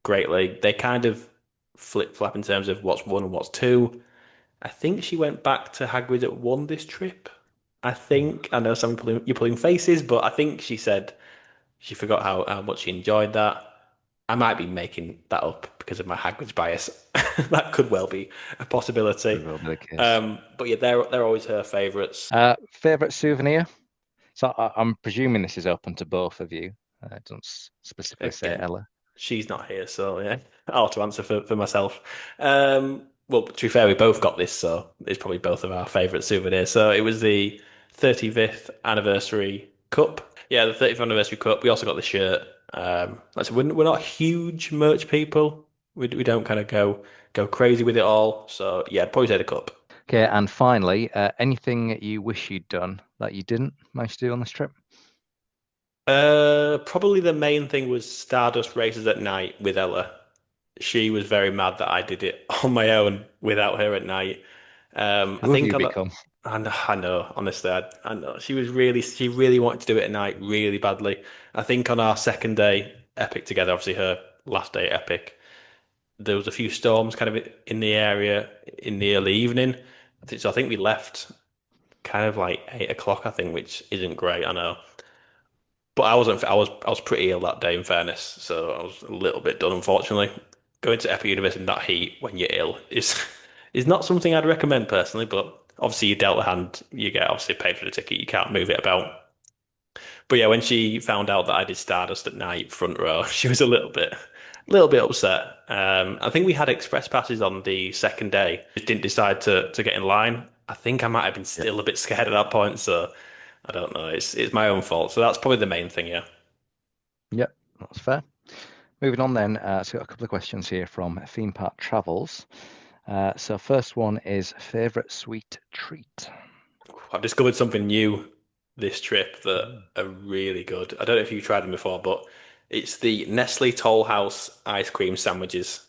greatly. They kind of flip-flop in terms of what's one and what's two. I think she went back to Hagrid at one this trip. I think I know you're pulling faces, but I think she said she forgot how much she enjoyed that. I might be making that up because of my Hagrid's bias. That could well be a Could possibility. well be the case. But yeah, they're always her favourites. Favorite souvenir? So I'm presuming this is open to both of you. It doesn't specifically say Again, Ella. she's not here, so yeah, I'll have to answer for myself. Well, to be fair, we both got this, so it's probably both of our favourite souvenirs. So it was the 35th anniversary cup. Yeah, the 35th anniversary cup. We also got the shirt. Like I said, we're not huge merch people. We don't kind of go crazy with it all. So yeah, I'd probably say the cup. Okay, and finally, anything you wish you'd done that you didn't manage to do on this trip? Probably the main thing was Stardust races at night with Ella. She was very mad that I did it on my own without her at night. I Who have think you on the, become? I know, honestly, I know she really wanted to do it at night really badly. I think on our second day Epic together, obviously her last day Epic, there was a few storms kind of in the area in the early evening. So I think we left kind of like 8 o'clock, I think, which isn't great, I know. But I wasn't. I was pretty ill that day, in fairness, so I was a little bit done, unfortunately. Going to Epic University in that heat when you're ill is is not something I'd recommend personally. But obviously, you dealt a hand, you get obviously paid for the ticket. You can't move it about. But yeah, when she found out that I did Stardust at night, front row, she was a little bit upset. I think we had express passes on the second day. Just didn't decide to get in line. I think I might have been Yeah. still a bit scared at that point, so I don't know. It's my own fault. So that's probably the main thing, yeah. Yep, that's fair. Moving on then, so got a couple of questions here from Theme Park Travels. So first one is favorite sweet treat. I've discovered something new this trip that Mm. are really good. I don't know if you've tried them before, but it's the Nestle Toll House ice cream sandwiches.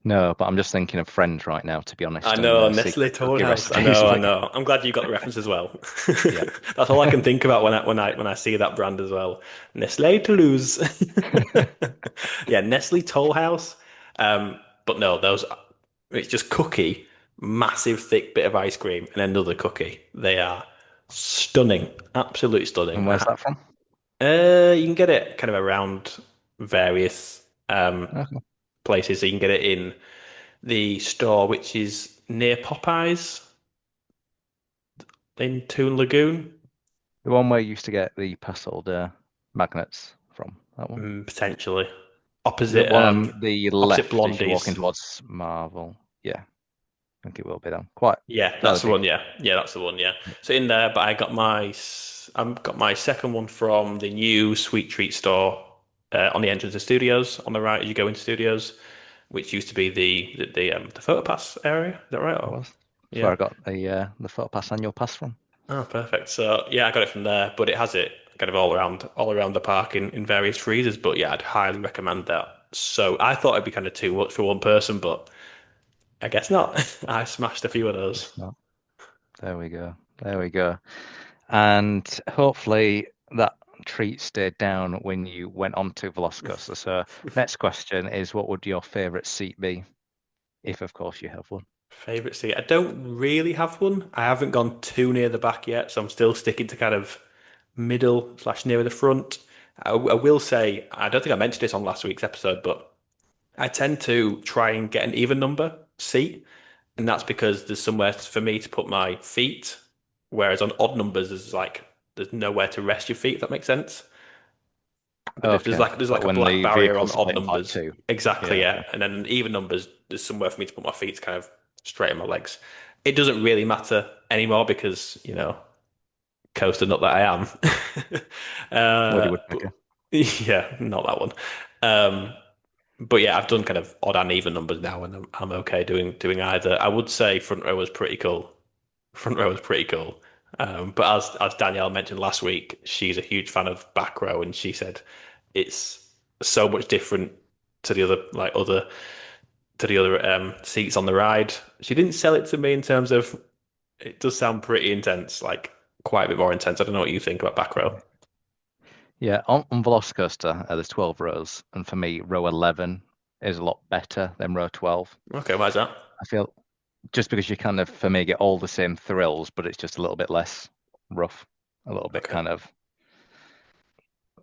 No, but I'm just thinking of Friends right now, to be I honest, and know, Nestle secret Toll cookie House. recipes. I Like, know. I'm glad you got the reference as well. yeah. That's all I can think about when I see that brand as well. Nestle Toulouse. Yeah, Nestle Toll House. But no, those it's just cookie, massive thick bit of ice cream, and another cookie. They are stunning, absolutely stunning. And where's that from? You can get it kind of around various Okay. places. So you can get it in the store, which is near Popeyes in Toon Lagoon, The one where you used to get the pastel magnets from, that one. potentially The opposite one on the opposite left as you're walking Blondie's. towards Marvel. Yeah, I think it will be then. Quite Yeah, fairly that's the big. one. Yeah, yeah, that's the one. Yeah. So in there, but I've got my second one from the new Sweet Treat store on the entrance of Studios on the right as you go into Studios, which used to be the PhotoPass area. Is that right? It Oh, was. That's where yeah. I got the photo pass annual pass from. Oh, perfect. So yeah, I got it from there, but it has it kind of all around the park in various freezers. But yeah, I'd highly recommend that. So I thought it'd be kind of too much for one person, but I guess not. I smashed a few of those. It's not. There we go. There we go. And hopefully that treat stayed down when you went on to Velocicoaster. So next question is, what would your favourite seat be, if of course you have one? Favorite seat? I don't really have one. I haven't gone too near the back yet, so I'm still sticking to kind of middle slash nearer the front. I will say, I don't think I mentioned this on last week's episode, but I tend to try and get an even number seat, and that's because there's somewhere for me to put my feet, whereas on odd numbers there's nowhere to rest your feet, if that makes sense. Okay. There's Like like a when black the barrier on vehicle's odd split into like numbers. two. Exactly, Yeah, yeah. okay. And then even numbers, there's somewhere for me to put my feet to kind of straighten my legs. It doesn't really matter anymore because, coaster nut that I am. Woody But Woodpecker. yeah, not that one. Um, but yeah, I've done kind of odd and even numbers now, and I'm okay doing either. I would say front row was pretty cool. Front row was pretty cool. But as Danielle mentioned last week, she's a huge fan of back row, and she said it's so much different. to the other to the other seats on the ride. She didn't sell it to me in terms of it does sound pretty intense, like quite a bit more intense. I don't know what you think about back row. Yeah, on Velocicoaster, there's 12 rows, and for me, row 11 is a lot better than row 12. Okay, why is that? I feel just because you kind of, for me, get all the same thrills, but it's just a little bit less rough, a little bit Okay. kind of.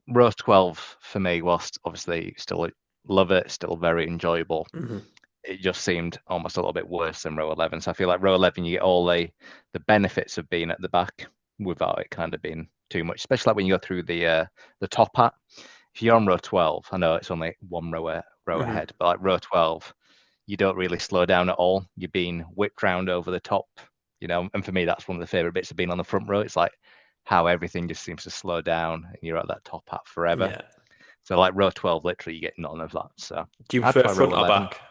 Row 12 for me, whilst obviously still love it, still very enjoyable, Hmm. it just seemed almost a little bit worse than row 11. So I feel like row 11, you get all the benefits of being at the back without it kind of being too much, especially like when you go through the top hat. If you're on row 12, I know it's only one row Hmm. ahead, but like row 12, you don't really slow down at all. You're being whipped round over the top, and for me, that's one of the favorite bits of being on the front row. It's like how everything just seems to slow down and you're at that top hat forever. Yeah. So like row 12, literally you get none of that. So Do you I'd prefer try row front or 11, back?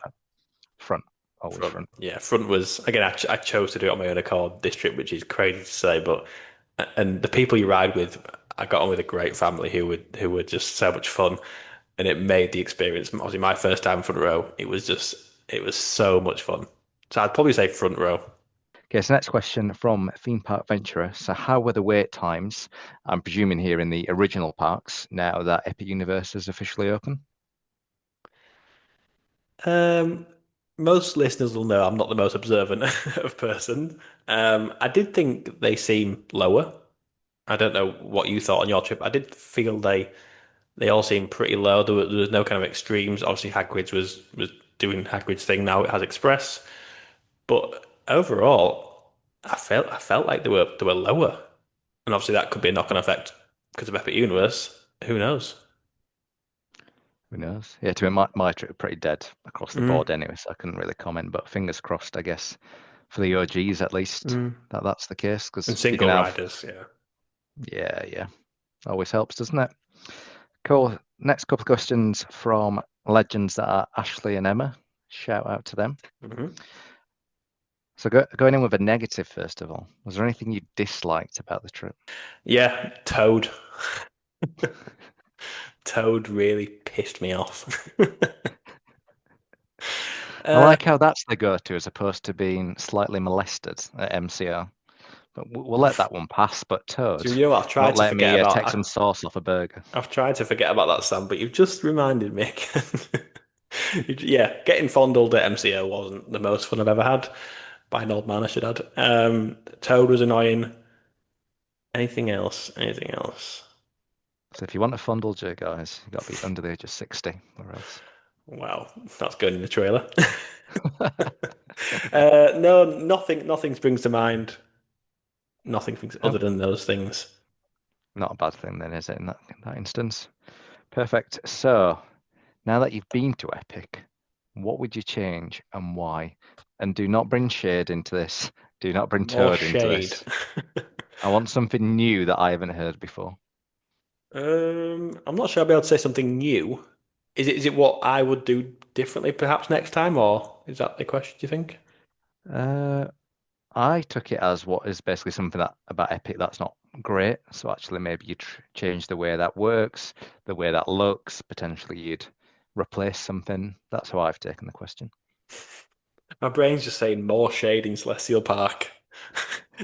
front, always Front. front. Yeah, front was again. I chose to do it on my own accord this trip, which is crazy to say, but and the people you ride with, I got on with a great family who were just so much fun, and it made the experience. Obviously, my first time front row, it was so much fun. So I'd probably say front row. Okay, so next question from Theme Park Venturer. So how were the wait times? I'm presuming here in the original parks now that Epic Universe is officially open. Um, Most listeners will know I'm not the most observant of person. I did think they seem lower. I don't know what you thought on your trip. I did feel they all seemed pretty low. There was no kind of extremes. Obviously, Hagrid's was doing Hagrid's thing. Now it has Express, but overall, I felt like they were lower, and obviously that could be a knock-on effect because of Epic Universe. Who knows? Who knows? Yeah, to me, my trip pretty dead across the Mm, board anyway, so I couldn't really comment. But fingers crossed, I guess, for the OGs at least, mm. that's the case. And Because you can single have, riders, yeah. yeah, always helps, doesn't it? Cool. Next couple of questions from legends that are Ashley and Emma. Shout out to them. Hmm. So going in with a negative first of all, was there anything you disliked about the trip? Yeah, Toad. Toad really pissed me off. I Uh, like how that's the go-to as opposed to being slightly molested at MCO. But we'll let that one pass. But do Toad, you know what? I've tried not to letting forget me about. take some sauce off a burger. I've tried to forget about that, Sam, but you've just reminded me again. Yeah, getting fondled at MCO wasn't the most fun I've ever had. By an old man, I should add. Toad was annoying. Anything else? Anything else? So if you want a fondle J, guys, you got to be under the age of 60 or else. Wow, that's going in the trailer. No, nothing. Nothing springs to mind. Nothing other No, than those things. not a bad thing then, is it, in that instance? Perfect. So now that you've been to Epic, what would you change and why? And do not bring shade into this. Do not bring More Toad into shade. this. I want something new that I haven't heard before. I'm not sure I'll be able to say something new. Is it what I would do differently perhaps next time, or is that the question, do you think? Uh, I took it as what is basically something that about Epic that's not great. So actually, maybe you change the way that works, the way that looks. Potentially, you'd replace something. That's how I've taken the question. My brain's just saying more shade in Celestial Park.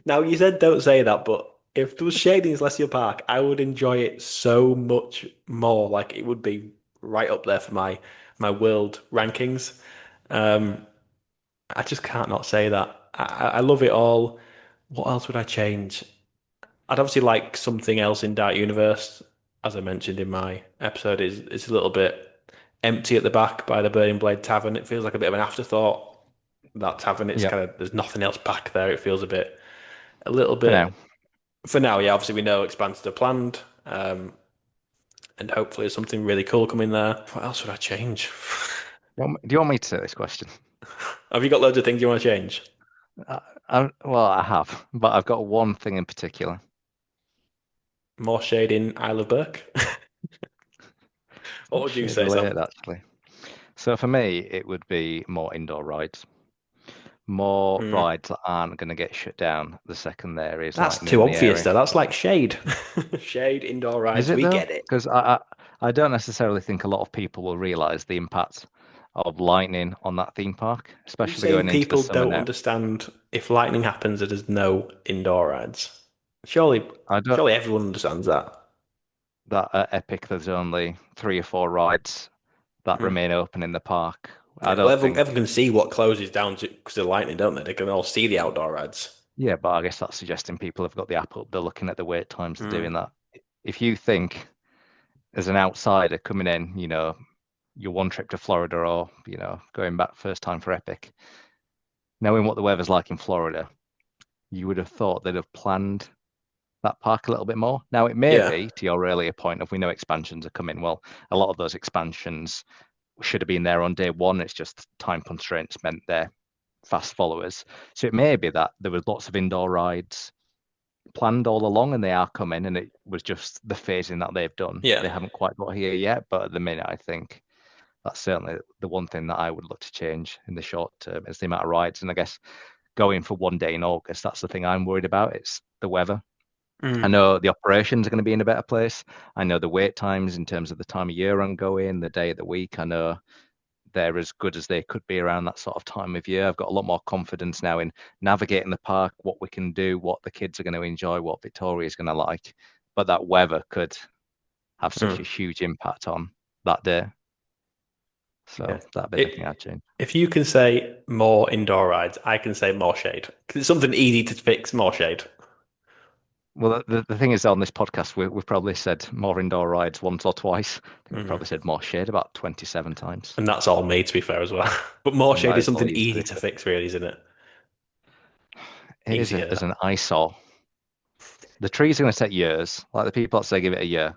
Now, you said don't say that, but if there was shade in Celestial Park, I would enjoy it so much more. Like it would be right up there for my world rankings. Um, I just can't not say that. I love it all. What else would I change? I'd obviously like something else in Dark Universe, as I mentioned in my episode, is a little bit empty at the back by the Burning Blade Tavern. It feels like a bit of an afterthought. That tavern, it's Yep. kind of there's nothing else back there. It feels a little For now, bit for now. Yeah, obviously we know expansions are planned, and hopefully there's something really cool coming there. What else would I change? do you want me to say this question? Have you got loads of things you want to change? Well, I have, but I've got one thing in particular. More shade in Isle of Burke. It's What not would you shade say, Sam? related, actually. So for me, it would be more indoor rides, more Hmm. rides that aren't going to get shut down the second there is That's like new too in the obvious, area. though. That's like shade. Shade, indoor Is rides. it We though? get it. Because I don't necessarily think a lot of people will realize the impact of lightning on that theme park, Are you especially saying going into the people summer don't now. understand if lightning happens, there's no indoor rides? Surely, I don't surely everyone understands that. that at Epic there's only 3 or 4 rides that Hmm. remain open in the park. I Yeah, well, don't everyone think, can see what closes down to because of lightning, don't they? They can all see the outdoor rides. yeah, but I guess that's suggesting people have got the app up. They're looking at the wait times, they're Hmm. doing that. If you think as an outsider coming in, your one trip to Florida or, going back first time for Epic, knowing what the weather's like in Florida, you would have thought they'd have planned that park a little bit more. Now, it may Yeah, be, to your earlier point, of we know expansions are coming. Well, a lot of those expansions should have been there on day one. It's just time constraints meant they're fast followers. So it may be that there was lots of indoor rides planned all along and they are coming, and it was just the phasing that they've done. yeah. They haven't quite got here yet, but at the minute, I think that's certainly the one thing that I would look to change in the short term is the amount of rides. And I guess going for one day in August, that's the thing I'm worried about. It's the weather. I Mm. know the operations are going to be in a better place. I know the wait times in terms of the time of year I'm going, the day of the week. I know they're as good as they could be around that sort of time of year. I've got a lot more confidence now in navigating the park, what we can do, what the kids are going to enjoy, what Victoria's going to like. But that weather could have such a Mm. huge impact on that day. Yeah. So that'd be the thing It, I'd change. if you can say more indoor rides, I can say more shade. Because it's something easy to fix, more shade. Well, the thing is, on this podcast, we've probably said more indoor rides once or twice. I think we've Mm. probably said more shade about 27 times. And that's all me, to be fair, as well. But more shade That is is all something you to easy do to for it. fix, really, isn't it? It is Easier. as an eyesore. The trees are going to take years. Like the people that say give it a year.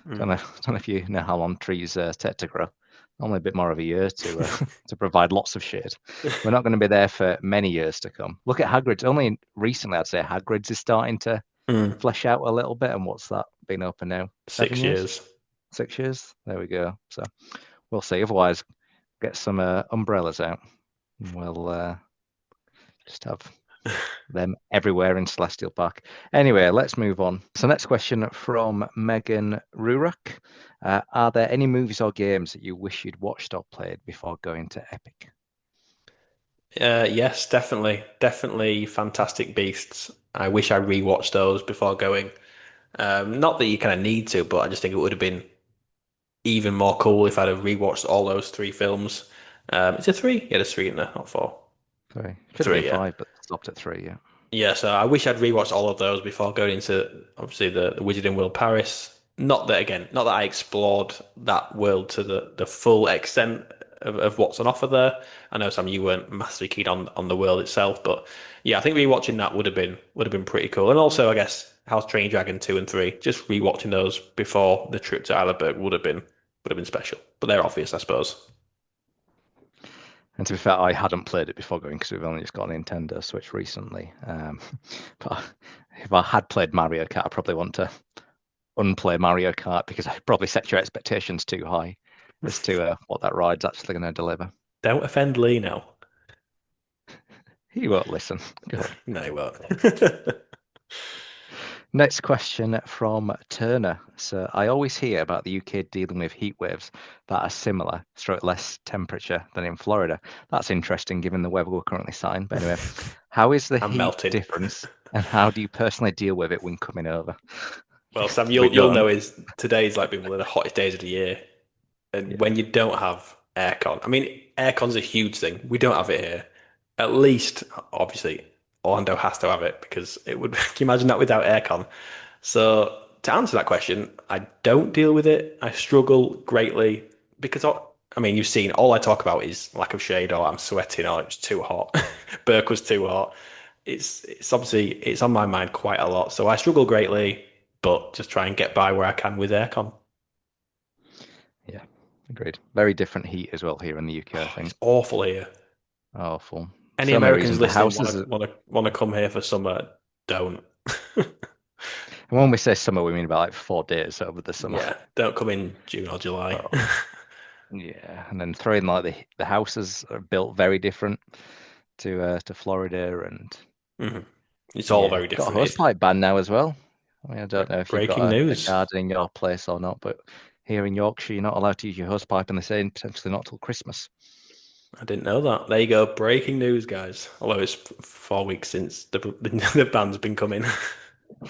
Don't Mm. know, don't know if you know how long trees take to grow. Only a bit more of a year to to provide lots of shade. We're not going to be there for many years to come. Look at Hagrid's. Only recently, I'd say Hagrid's is starting to Mm. flesh out a little bit. And what's that been open now? 7 years, 6 years. 6 years. There we go. So we'll see. Otherwise, get some umbrellas out. And we'll just have them everywhere in Celestial Park. Anyway, let's move on. So, next question from Megan Rurak. Are there any movies or games that you wish you'd watched or played before going to Epic? Yes, definitely. Definitely Fantastic Beasts. I wish I rewatched those before going. Not that you kind of need to, but I just think it would have been even more cool if I'd have rewatched all those three films. Is it three? Yeah, there's three in there, not four. Sorry, should have been Three, yeah. 5, but stopped at 3. Yeah. Yeah, so I wish I'd rewatched all of those before going into obviously the Wizarding World Paris. Not that again, not that I explored that world to the full extent of what's on offer there. I know Sam, you weren't massively keen on the world itself, but yeah, I think rewatching that would have been pretty cool. And also, I guess House Train Dragon 2 and 3, just rewatching those before the trip to Isleberg would have been special. But they're obvious, I suppose. And to be fair, I hadn't played it before going because we've only just got a Nintendo Switch recently. But if I had played Mario Kart, I probably want to unplay Mario Kart because I probably set your expectations too high as to what that ride's actually going to deliver. Don't offend Lee now. He won't listen. Go on. No, he won't. Next question from Turner. So I always hear about the UK dealing with heat waves that are similar, stroke less temperature than in Florida. That's interesting given the weather we're currently seeing. But anyway, how is the I'm heat melting. difference and how do you personally deal with it when coming over? Well, Sam, We you'll don't. know is today's like been one of the hottest days of the year, and Yeah. when you don't have aircon, I mean, aircon's a huge thing. We don't have it here. At least, obviously, Orlando has to have it because it would. Can you imagine that without aircon? So to answer that question, I don't deal with it. I struggle greatly because I mean, you've seen all I talk about is lack of shade, or I'm sweating, or it's too hot. Burke was too hot. It's obviously it's on my mind quite a lot. So I struggle greatly, but just try and get by where I can with aircon. Yeah. Agreed. Very different heat as well here in the UK, I Oh, think. it's awful here. Awful. Any So many Americans reasons. The listening want houses, to and want to want to come here for summer? Don't. when we say summer, we mean about like 4 days over the summer. Yeah, don't come in June or July. Oh, yeah. And then throw in like the houses are built very different to Florida, and Mhm. It's all yeah, very got a different. host pipe ban now as well. I mean, I don't know if you've got Breaking a news. garden in your place or not, but Here in Yorkshire, you're not allowed to use your hosepipe, and they say potentially not till Christmas. I didn't know that. There you go. Breaking news, guys. Although it's 4 weeks since the band's been coming.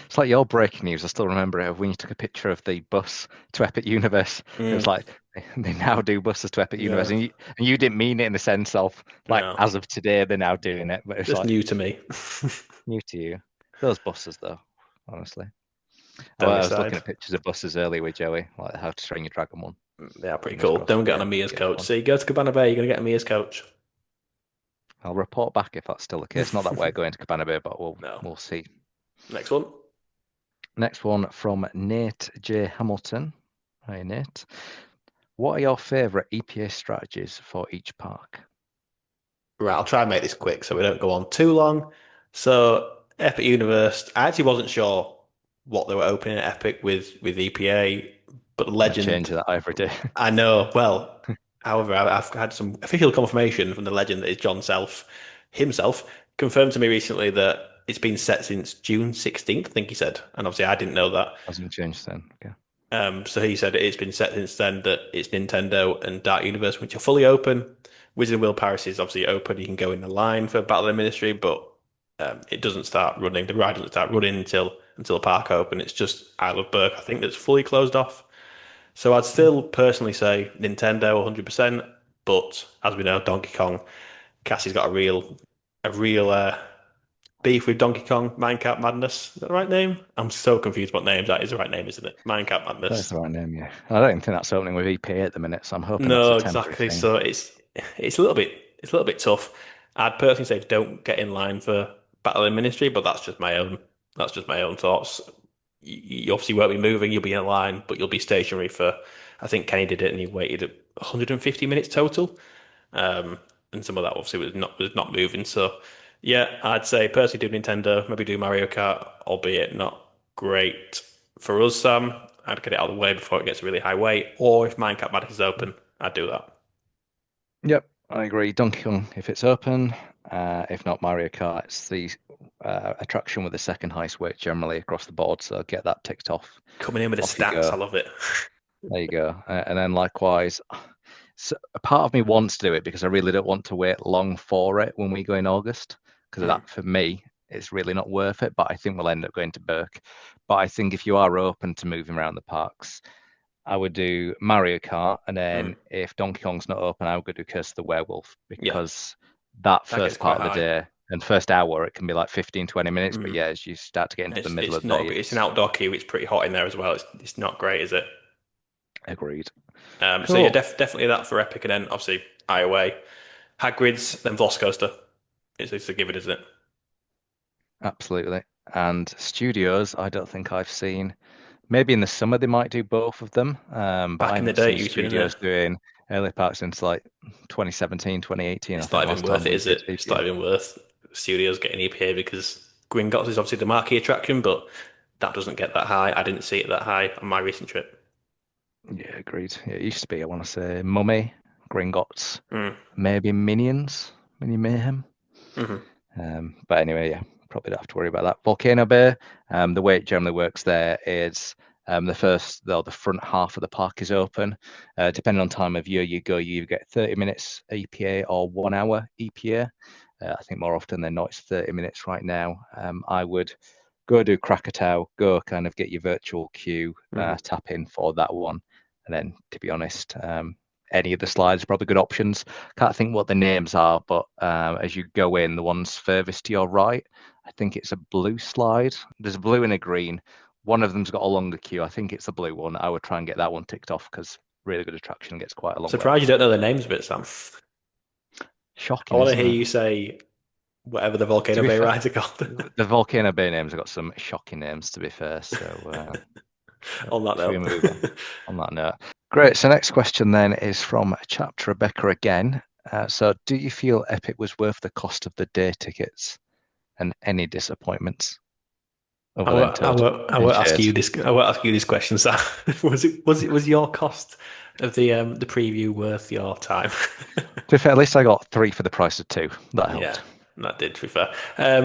It's like your breaking news. I still remember it of when you took a picture of the bus to Epic Universe. It was Mm, like they now do buses to Epic Universe, yeah. and you didn't mean it in the sense of like No. as of today they're now doing it, but it's Just like new to me. new to you. Those buses, though, honestly. Don't I was looking decide. at pictures of buses earlier with Joey, like How to Train Your Dragon one. They are pretty Fingers cool. crossed Don't get on a we Mia's get coach. one. So you go to Cabana Bay, you're going to get a Mia's coach. I'll report back if that's still the case. Not that we're going to Cabana Bay, but we'll No. we'll see. Next one. Next one from Nate J. Hamilton. Hi, Nate. What are your favourite EPA strategies for each park? Right, I'll try and make this quick so we don't go on too long. So, Epic Universe, I actually wasn't sure what they were opening at Epic with EPA, but They change Legend, that every day. I know. Well, however, I've had some official confirmation from the legend that is John Self himself confirmed to me recently that it's been set since June 16th, I think he said. And obviously, I didn't know that. Hasn't changed then. Okay. So he said it's been set since then that it's Nintendo and Dark Universe, which are fully open. Wizard of Will Paris is obviously open. You can go in the line for Battle of the Ministry, but it doesn't start running. The ride doesn't start running until the park open. It's just Isle of Berk, I think, that's fully closed off. So I'd still personally say Nintendo 100%, but as we know, Donkey Kong, Cassie's got a real beef with Donkey Kong, Minecraft Madness. Is that the right name? I'm so confused what names that is the right name, isn't it? Minecraft That's Madness. the right name, yeah. I don't even think that's opening with EPA at the minute, so I'm hoping that's a No, temporary exactly. thing. So it's a little bit tough. I'd personally say don't get in line for Battle in Ministry, but that's just my own thoughts. You obviously won't be moving, you'll be in a line, but you'll be stationary for I think Kenny did it and he waited 150 minutes total. Um, and some of that obviously was not moving. So yeah, I'd say personally do Nintendo, maybe do Mario Kart, albeit not great for us, Sam. I'd get it out of the way before it gets a really high weight. Or if Minecraft Madness is open, I'd do that. Yep, I agree. Donkey Kong, if it's open. If not Mario Kart, it's the attraction with the second highest weight generally across the board. So get that ticked off. Coming in with the Off you stats, go. I love it. There you go. And then likewise, so a part of me wants to do it because I really don't want to wait long for it when we go in August. Because Mm, that for me, it's really not worth it. But I think we'll end up going to Burke. But I think if you are open to moving around the parks, I would do Mario Kart, and then mm. if Donkey Kong's not open, I would go do Curse of the Werewolf Yeah, because that that gets first quite part of the high. day and first hour, it can be like 15, 20 minutes. But Mm. yeah, as you start to get into the It's middle it's of the not day, it's an it's outdoor queue. It's pretty hot in there as well. It's not great, is it? agreed. So yeah, Cool. definitely that for Epic, and then obviously Highway, Hagrid's, then Velocicoaster. It's a given, isn't it? Absolutely. And studios, I don't think I've seen. Maybe in the summer they might do both of them, but I Back in the haven't day, it seen used to be, didn't it? studios doing early parks since like 2017, 2018. I It's not think even last worth time it, we is did it? It's EPA. not even worth studios getting EPA because Gringotts is obviously the marquee attraction, but that doesn't get that high. I didn't see it that high on my recent trip. Yeah, agreed. Yeah, it used to be, I want to say, Mummy, Gringotts, Mm. maybe Minions, Mini Mayhem. Hmm. But anyway, yeah, probably don't have to worry about that. Volcano Bay, the way it generally works there is the front half of the park is open. Depending on time of year you go, you get 30 minutes EPA or 1 hour EPA. I think more often than not, it's 30 minutes right now. I would go do Krakatoa, go kind of get your virtual queue, Hmm. tap in for that one. And then, to be honest, any of the slides are probably good options. Can't think what the names are, but as you go in, the ones furthest to your right, I think it's a blue slide. There's a blue and a green. One of them's got a longer queue. I think it's the blue one. I would try and get that one ticked off because really good attraction gets quite a long wait. Surprised you don't know the names of it, Sam. I Shocking, want to isn't hear it? you say whatever the To Volcano be Bay fair, rides are called. the Volcano Bay names have got some shocking names, to be fair. So On that should we note. move on that note? Great. So next question then is from Chapter Rebecca again. So do you feel Epic was worth the cost of the day tickets and any disappointments I other than won't, I Toad won't, I and won't ask Shades? you this. I won't ask you this question, Sam. Was your cost of the preview worth your time? To be fair, at least I got three for the price of two. That Yeah, helped. that did, to be fair.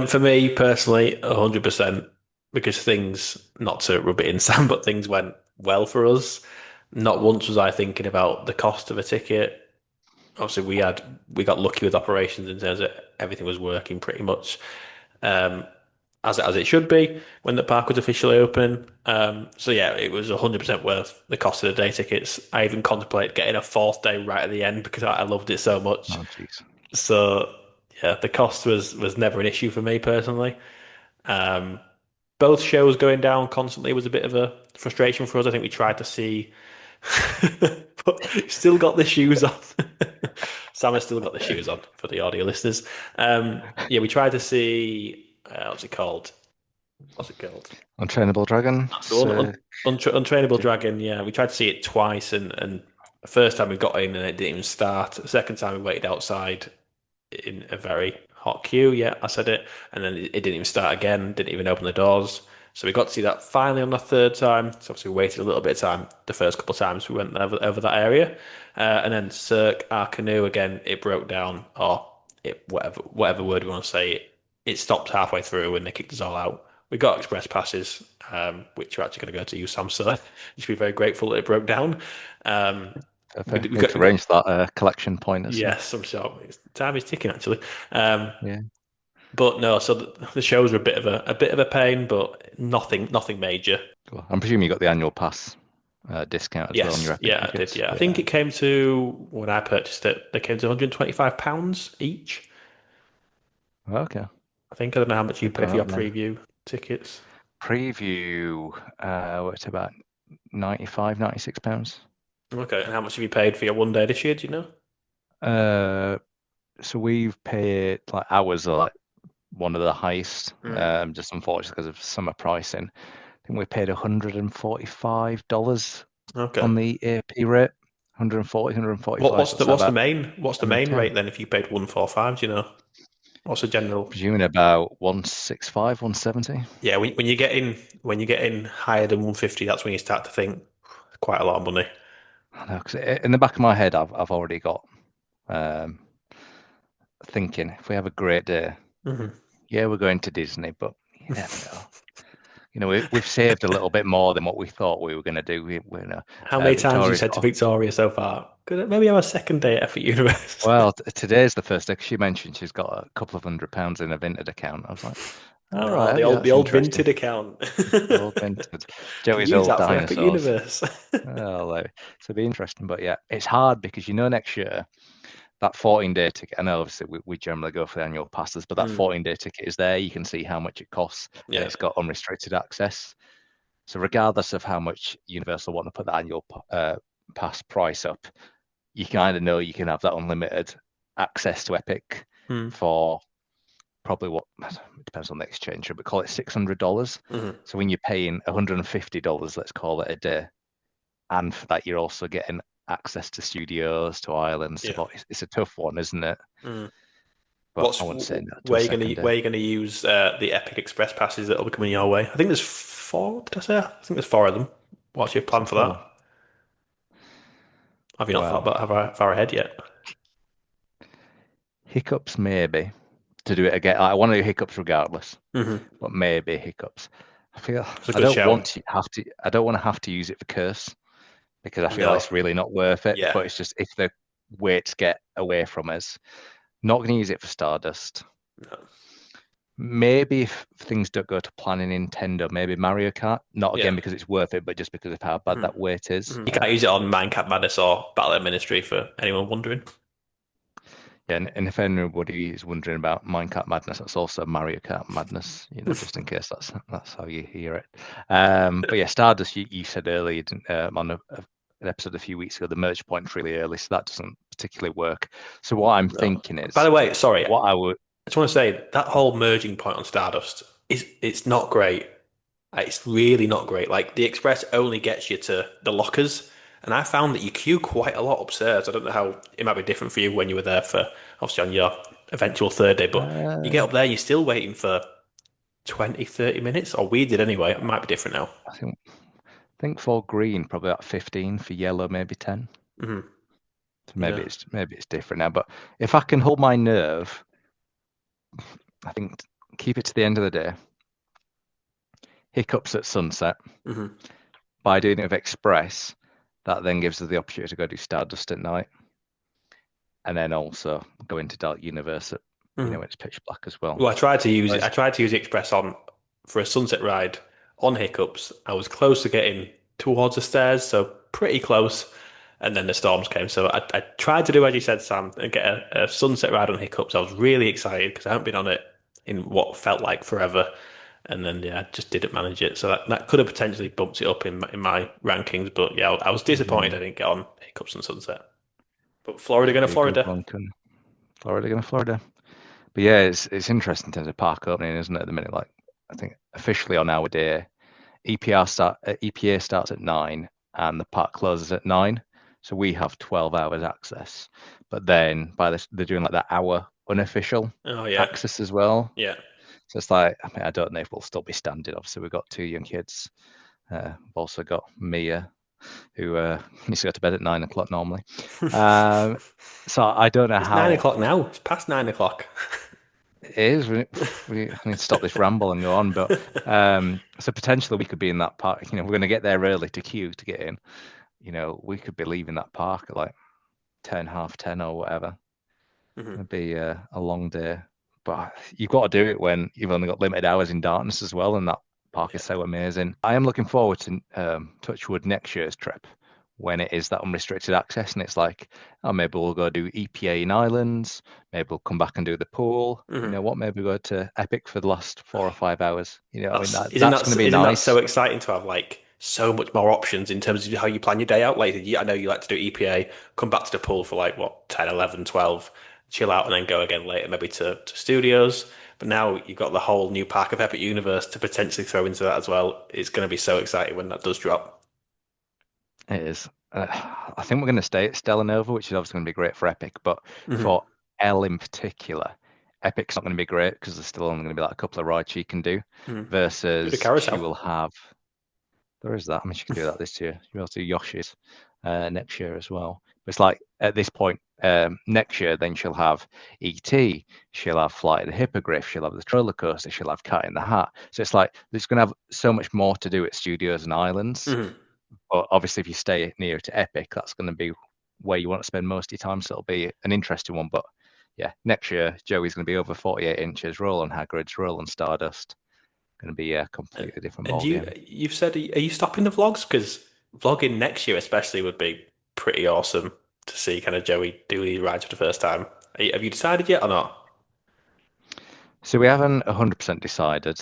For me personally, 100%, because things, not to rub it in, Sam, but things went well for us. Not once was I thinking about the cost of a ticket. Obviously, we got lucky with operations in terms of everything was working pretty much um, as it should be when the park was officially open. So yeah, it was 100% worth the cost of the day tickets. I even contemplated getting a fourth day right at the end because I loved it so much. Oh, jeez. So yeah, the cost was never an issue for me personally. Um, both shows going down constantly was a bit of a frustration for us. I think we tried to see, but still got the shoes on. Sam has still got the shoes on for the audio listeners. Yeah, we tried to see what's it called? What's it called? Untrainable Dragon. That's the one. Untrainable Dragon. Yeah, we tried to see it twice, and the first time we got in and it didn't even start. The second time we waited outside in a very hot queue. Yeah, I said it. And then it didn't even start again, didn't even open the doors. So we got to see that finally on the third time. So obviously we waited a little bit of time the first couple of times we went over that area. And then Cirque, our canoe again, it broke down, or it whatever word we want to say, it stopped halfway through and they kicked us all out. We got express passes, which are actually going to go to you, Sam. So you should be very grateful that it broke down. Um, Perfect. Need to we got arrange that collection point at some. yes, I'm sure. Time is ticking actually. Um, Yeah. but no, so the shows were a bit of a pain, but nothing major. Cool. I'm presuming you got the annual pass discount as well on your Yes, Epic yeah, I did. tickets. Yeah, I think Yeah. it came to when I purchased it. They came to 125 pounds each. Okay. I think I don't know how much you Good paid for your going then. preview tickets. Preview, it's about 95, £96. Okay, and how much have you paid for your one day this year? Do you know? Uh, so we've paid like hours are like one of the highest, Mm. just unfortunately because of summer pricing. I think we paid $145 Okay. on the AP rate. 140, 145, so it's about What's the main 110. rate then if you paid 145? Do you know? What's the general? Presuming about 165, 170. Yeah, when you get in higher than 150, that's when you start to think quite a lot of money. I know, 'cause in the back of my head, I've already got um, thinking if we have a great day, Hmm. yeah, we're going to Disney, but you never know. You know, we've saved a little bit more than what we thought we were going to do. We know How many times have you Victoria's said to got. Victoria so far? Could it maybe have a second day at Effort Universe? Well, today's the first day 'cause she mentioned she's got a couple of £100 in a Vinted account. I was like, all Oh, right, yeah, the that's old interesting. Vinted account. The old Vinted, Can Joey's use old that for Epic dinosaurs. Universe. Oh, so it'll be interesting. But yeah, it's hard because next year that 14-day ticket. I know obviously we generally go for the annual passes, but that Mm, 14-day ticket is there. You can see how much it costs, and yeah. it's got unrestricted access. So regardless of how much Universal want to put the annual pass price up, you kind of know you can have that unlimited access to Epic Mm, for probably what it depends on the exchange rate, but call it $600. mm, So when you're paying $150, let's call it a day, and for that you're also getting access to studios, to islands, to yeah. it's a tough one, isn't it? Mm. But I wouldn't say no to a Where you second day. where you gonna use the Epic Express passes that'll be coming your way? I think there's four. Did I say? I think there's four of them. What's your plan So for that? for Have you not thought well, about far ahead yet? hiccups maybe to do it again. I want to do hiccups regardless, Hmm. but maybe hiccups. I feel It's a I good don't show. want to have to. I don't want to have to use it for curse because I feel like No. it's really not worth it. Yeah. But it's just if the weights get away from us, not going to use it for Stardust. No. Maybe if things don't go to plan in Nintendo, maybe Mario Kart. Not Yeah. again because it's worth it, but just because of how bad Hmm. that weight is. You can't use it on Minecraft Madness or Battle of Ministry for anyone wondering. Yeah, and if anybody is wondering about Minecraft Madness, that's also Mario Kart Madness. Just in case that's how you hear it. But yeah, Stardust, you said earlier on an episode a few weeks ago, the merge point's really early, so that doesn't particularly work. So what I'm No. thinking By is, the way, sorry, I what I would, just want to say that whole merging point on Stardust is it's not great. It's really not great. Like the Express only gets you to the lockers, and I found that you queue quite a lot upstairs. I don't know how it might be different for you when you were there for obviously on your eventual third day, but you get uh, up there, you're still waiting for 20, 30 minutes, or we did anyway. It might be different now. I think for green probably about 15, for yellow maybe 10. Hmm. So Yeah. maybe it's different now. But if I can hold my nerve, I think keep it to the end of the day. Hiccups at sunset Hmm. by doing it with Express. That then gives us the opportunity to go do Stardust at night, and then also go into Dark Universe at, Mhm. when it's pitch black as well. Well, I Whereas, tried to use the Express on for a sunset ride on Hiccups. I was close to getting towards the stairs, so pretty close. And then the storms came. So I tried to do as you said, Sam, and get a sunset ride on Hiccups. I was really excited because I haven't been on it in what felt like forever. And then yeah, I just didn't manage it. So that could have potentially bumped it up in my rankings. But yeah, I was disappointed I didn't get on Hiccups and Sunset. But Florida going to be a good Florida. one, can Florida going to Florida. But yeah, it's interesting in terms of park opening, isn't it? At the minute, like I think officially on our day, EPA starts at 9 and the park closes at 9. So we have 12 hours access. But then by this, they're doing like that hour unofficial Oh yeah, access as well. yeah. So it's like, I mean, I don't know if we'll still be standing. Obviously, we've got two young kids. We've also got Mia, who needs to go to bed at 9 o'clock normally. Um, so I don't know It's 9 o'clock how now. It's past 9 o'clock. it is. We need to stop this ramble and go on. But so potentially we could be in that park. We're going to get there early to queue to get in. We could be leaving that park at like 10, half 10 or whatever. Mhm. It'd be a long day. But you've got to do it when you've only got limited hours in darkness as well, and that park is Yeah. so amazing. I am looking forward to Touchwood next year's trip when it is that unrestricted access, and it's like, oh, maybe we'll go do EPA in Islands, maybe we'll come back and do the pool. You Mhm. know what? Maybe go to Epic for the last 4 or 5 hours. I mean That's that's going to be isn't that so nice. exciting to have like so much more options in terms of how you plan your day out? Like I know you like to do EPA, come back to the pool for like what 10, 11, 12, chill out and then go again later maybe to studios. But now you've got the whole new park of Epic Universe to potentially throw into that as well. It's going to be so exciting when that does drop. It is. I think we're going to stay at Stella Nova, which is obviously going to be great for Epic, but Hmm. for L in particular, Epic's not going to be great because there's still only going to be like a couple of rides she can do, Hmm. Do the versus she carousel. will have. There is that. I mean, she can do that this year. She'll be able to do Yoshi's next year as well. But it's like at this point, next year, then she'll have ET, she'll have Flight of the Hippogriff, she'll have the roller coaster, she'll have Cat in the Hat. So it's like there's going to have so much more to do at studios and islands. Hmm. But obviously, if you stay near to Epic, that's going to be where you want to spend most of your time. So it'll be an interesting one. But yeah, next year, Joey's going to be over 48 inches, rolling Hagrid's, rolling Stardust. Going to be a completely different And ball game. you've said, are you stopping the vlogs? Because vlogging next year especially would be pretty awesome to see kind of Joey do these rides for the first time. Have you decided yet or not? So we haven't 100% decided,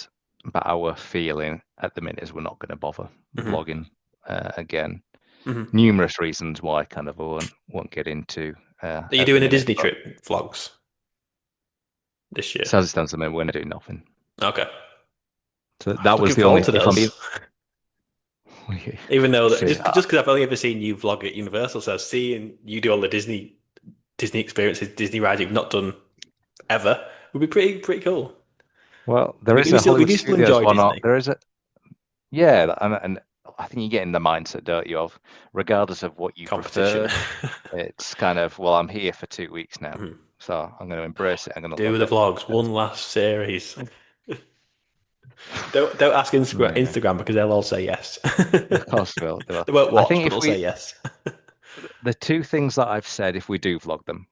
but our feeling at the minute is we're not going to bother Hmm. vlogging again. Hmm. Numerous reasons why kind of I won't get into Are you at the doing a minute. Disney But trip vlogs this year? so as it stands at the moment, we're going to do nothing. Okay. So I was that was looking the forward only, to if I'm being, those. Even though see, just because I've only ever seen you vlog at Universal, so seeing you do all the Disney experiences, Disney rides you've not done ever would be pretty cool. well, there is a We Hollywood do still Studios enjoy one. Disney There is a Yeah, and I think you get in the mindset, don't you, of regardless of what you competition. prefer, it's kind of, well, I'm here for 2 weeks now, Mhm. so I'm going to embrace it. I'm going to Do love the it. vlogs, And one last series. Don't ask yeah, Instagram because they'll all say yes. of course they will. They will. They won't I watch, think but if they'll say yes. the two things that I've said, if we do vlog them,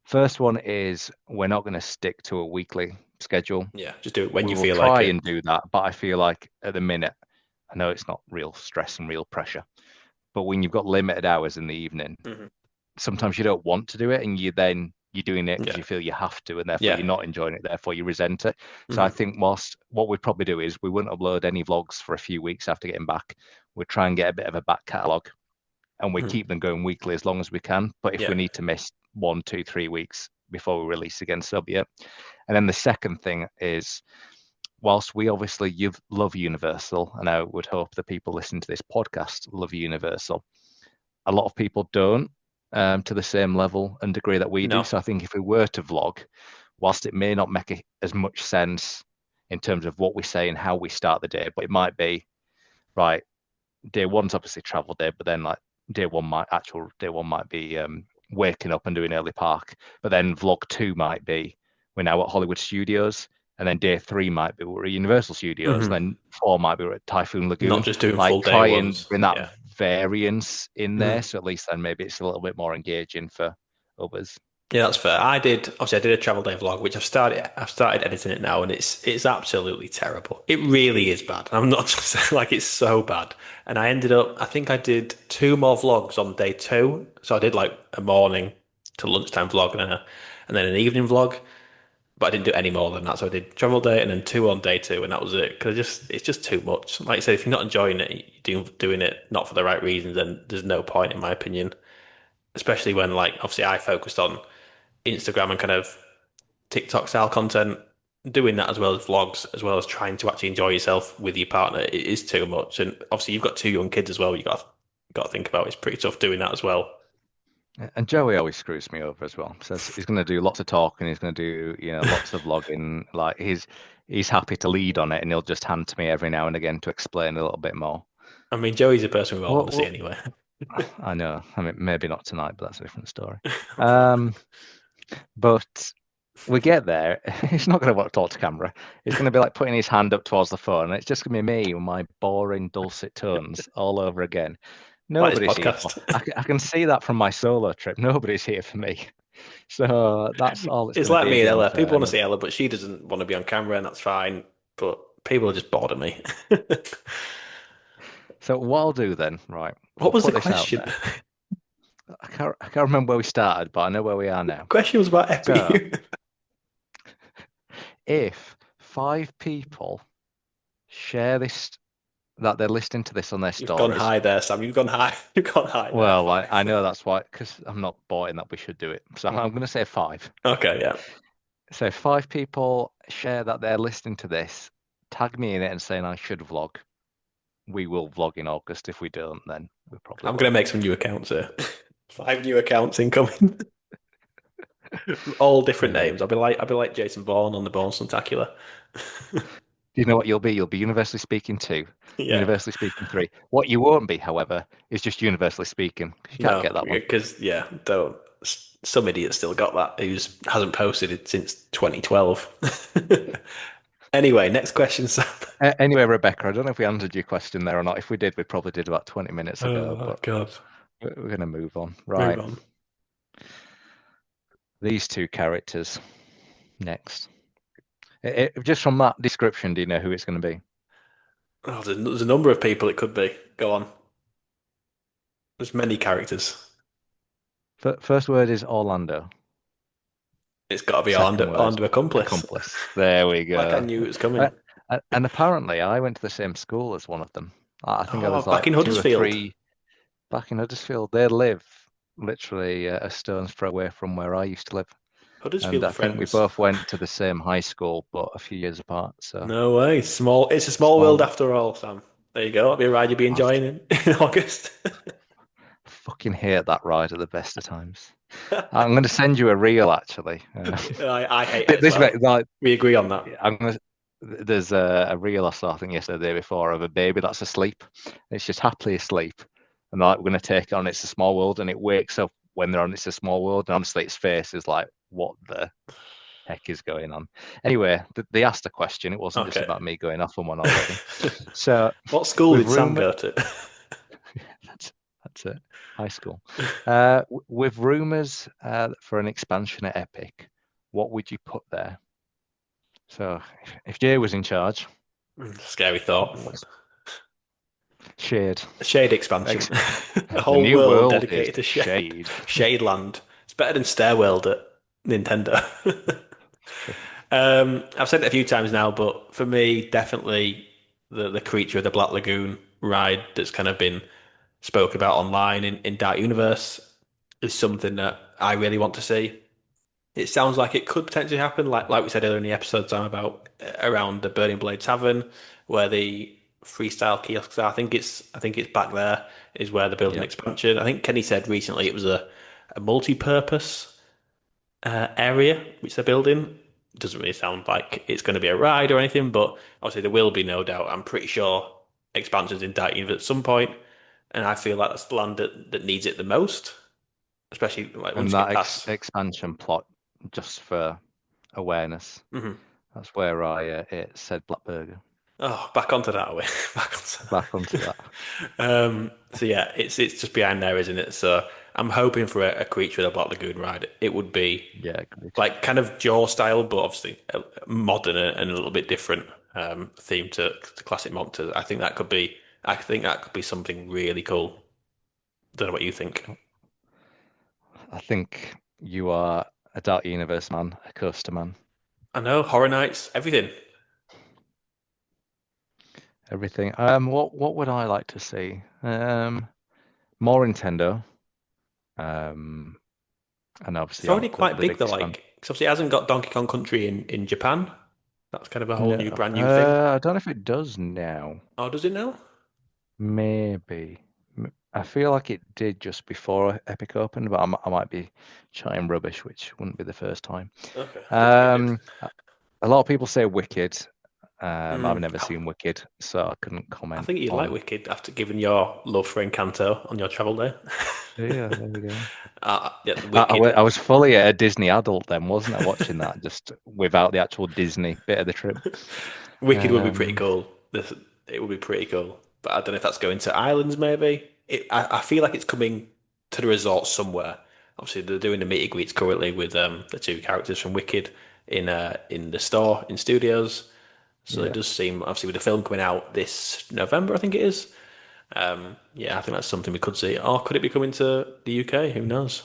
first one is we're not going to stick to a weekly schedule. Yeah, just do it when We you will feel like try it. and do that, but I feel like at the minute, I know it's not real stress and real pressure, but when you've got limited hours in the evening, Hmm. sometimes you don't want to do it, and you're doing it because Yeah, you feel you have to, and therefore yeah. you're not enjoying it, therefore you resent it. So I Hmm. think whilst what we'd probably do is we wouldn't upload any vlogs for a few weeks after getting back. We'd try and get a bit of a back catalogue, and we Hmm. keep them going weekly as long as we can. But if Yeah. we need to miss 1, 2, 3 weeks before we release again, so be it. And then the second thing is, whilst we obviously love Universal, and I would hope the people listening to this podcast love Universal, a lot of people don't, to the same level and degree that we do. No. So I think if we were to vlog, whilst it may not make as much sense in terms of what we say and how we start the day, but it might be right. Day one's obviously travel day, but then like day one might be waking up and doing early park, but then vlog two might be we're now at Hollywood Studios, and then day three might be we're at Universal Studios, and Hmm. then four might be we're at Typhoon Not Lagoon. just doing Like full day try and ones. bring that Yeah. variance in there. Mhm. So at least then maybe it's a little bit more engaging for others. Yeah, that's fair. I did a travel day vlog, which I've started editing it now, and it's absolutely terrible. It really is bad. I'm not just saying like it's so bad. And I think I did two more vlogs on day two. So I did like a morning to lunchtime vlog and then an evening vlog, but I didn't do any more than that. So I did travel day and then two on day two, and that was it. Because it's just too much. Like I said, if you're not enjoying it, you're doing it not for the right reasons, then there's no point, in my opinion. Especially when like obviously I focused on Instagram and kind of TikTok style content, doing that as well as vlogs, as well as trying to actually enjoy yourself with your partner, it is too much. And obviously, you've got two young kids as well. Got to think about. It's pretty tough doing that as well. And Joey always screws me over as well. Says he's going to do lots of talking, he's going to do, lots of vlogging. Like he's happy to lead on it, and he'll just hand to me every now and again to explain a little bit more. I mean, Joey's a person we all want Well, to see well, anyway. I know. I mean, maybe not tonight, but that's a different story. Um, but we get there, he's not going to want to talk to camera. He's going to be like putting his hand up towards the phone, and it's just going to be me with my boring, dulcet tones all over again. Like this Nobody's here for. podcast. I can see that from my solo trip. Nobody's here for me. So that's all it's It's going to like be me and again Ella. for People want to another. see Ella, but she doesn't want to be on camera, and that's fine. But people are just bored of me. So what I'll do then, right? What We'll was the put this out question? there. I can't remember where we started, but I know where we are The now. question was about So Epi. if 5 people share this, that they're listening to this on their You've gone stories. high there, Sam. You've gone high. You've gone high there. Well, I Five. know that's why, because I'm not bought in that we should do it. So I'm going to say 5. Okay, yeah. So if 5 people share that they're listening to this, tag me in it and saying I should vlog. We will vlog in August. If we don't, then we probably I'm gonna won't. make some new accounts here. Five new accounts incoming. All different Uh, names. I'll be like Jason Bourne on the Bourne Spectacular. you know what you'll be? You'll be universally speaking 2, Yeah. universally speaking 3. What you won't be, however, is just universally speaking. You can't No, get that one. because yeah, though some idiot still got that who's hasn't posted it since 2012. Anyway, next question, Sam. Anyway, Rebecca, I don't know if we answered your question there or not. If we did, we probably did about 20 minutes ago, Oh but God. we're going to move on. Move Right. on. These 2 characters next. Just from that description, do you know who it's going to be? Oh, there's a number of people it could be. Go on. There's many characters. First word is Orlando. It's got to be Second word, Arnder accomplice. accomplice. There we Like I go. knew it was Uh, coming. and apparently, I went to the same school as one of them. I think I Oh, was back like in 2 or 3 Huddersfield. back in Huddersfield. They live literally a stone's throw away from where I used to live. And Huddersfield I think we friends. both went to the same high school, but a few years apart. So No way. Small. It's a small world small. after all, Sam. There you go. That'll be a ride you'll be I enjoying in August. fucking hate that ride at the best of times. I'm going to send you a reel actually. I hate it as This well. like We agree on that. I'm gonna. There's a reel I saw I think yesterday, the day before, of a baby that's asleep. It's just happily asleep, and they're like, we're going to take it on It's a Small World, and it wakes up when they're on It's a Small World, and honestly, its face is like, what the heck is going on? Anyway, they asked a question. It wasn't just Okay. about me going off on one already. So What school with did Sam rumor, go to? that's it, high school. With rumors for an expansion at Epic, what would you put there? So if Jay was in charge, Scary thought. what's Shade? Shade expansion. A The whole new world world is dedicated to Shade. Shade. Shade Land. It's better than Stairworld at Nintendo. I've said it a few times now, but for me, definitely the creature of the Black Lagoon ride that's kind of been spoke about online in Dark Universe is something that I really want to see. It sounds like it could potentially happen, like we said earlier in the episode, Sam, about around the Burning Blade Tavern, where the freestyle kiosks are. I think it's back there is where they're building Yep. expansion. I think Kenny said recently it was a multi-purpose area which they're building. It doesn't really sound like it's going to be a ride or anything, but obviously there will be no doubt. I'm pretty sure expansions in Dark Universe at some point, and I feel like that's the land that needs it the most, especially like once And you that get past. expansion plot, just for awareness, Mhm. that's where I it said Black Burger. Oh, back onto that, are we? Back onto Back onto that. that. So yeah, it's just behind there, isn't it? So I'm hoping for a creature with a Black Lagoon ride. It would be Yeah, great. like kind of Jaw style, but obviously modern and a little bit different theme to classic monsters. I think that could be. I think that could be something really cool. Don't know what you think. I think you are a Dark Universe man, a coaster man, I know Horror Nights, everything. everything. What would I like to see? More Nintendo. Um, and It's obviously already I'm quite the big though. biggest fan. Like, 'cause obviously it hasn't got Donkey Kong Country in Japan. That's kind of a whole No, new, brand new thing. I don't know if it does now. Oh, does it now? Maybe. I feel like it did just before Epic opened, but I might be chatting rubbish, which wouldn't be the first time. Okay, I don't think it did. Um, a lot of people say Wicked. I've Mm, never seen Wicked, so I couldn't I comment think you'd like on. Wicked after giving your love for Encanto on your travel day. Yeah, there we go. Yeah, Wicked. I was fully a Disney adult then, wasn't I, watching that just without the actual Disney bit of the trip. Wicked would be pretty Um, cool. It would be pretty cool. But I don't know if that's going to islands, maybe. I feel like it's coming to the resort somewhere. Obviously, they're doing the meet and greets currently with the two characters from Wicked in the store in studios. So it yeah, does seem, obviously, with the film coming out this November, I think it is. Yeah, I think that's something we could see. Or could it be coming to the UK? Who knows?